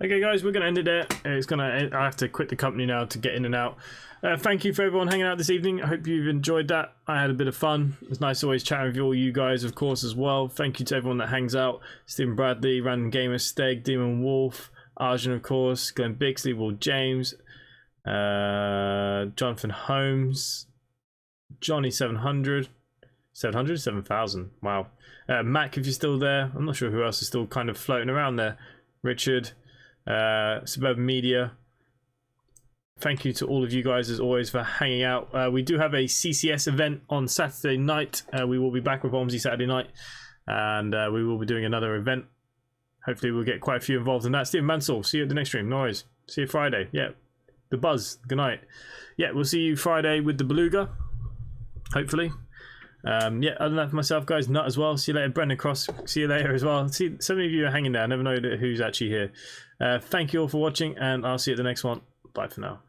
Okay guys, we're going to end it there. I have to quit the company now to get in and out. Thank you for everyone hanging out this evening. I hope you've enjoyed that. I had a bit of fun. It's nice always chatting with all you guys, of course, as well. Thank you to everyone that hangs out. Stephen Bradley, Random Gamer, Steg, Demon Wolf, Arjun, of course, Glenn Bixley, Will James, Jonathan Holmes, Johnny 700, 7,000. Wow. Mac, if you're still there. I'm not sure who else is still kind of floating around there. Richard. Suburban Media, thank you to all of you guys as always for hanging out. We do have a CCS event on Saturday night. We will be back with Omsi Saturday night, and we will be doing another event. Hopefully we'll get quite a few involved in that. Stephen Mansell, see you at the next stream. No worries. See you Friday. Yeah, the Buzz, good night. Yeah, we'll see you Friday with the Beluga, hopefully. Yeah, other than that, for myself, guys, Nut as well. See you later, Brendan Cross. See you later as well. See, so many of you are hanging there. I never know who's actually here. Thank you all for watching, and I'll see you at the next one. Bye for now.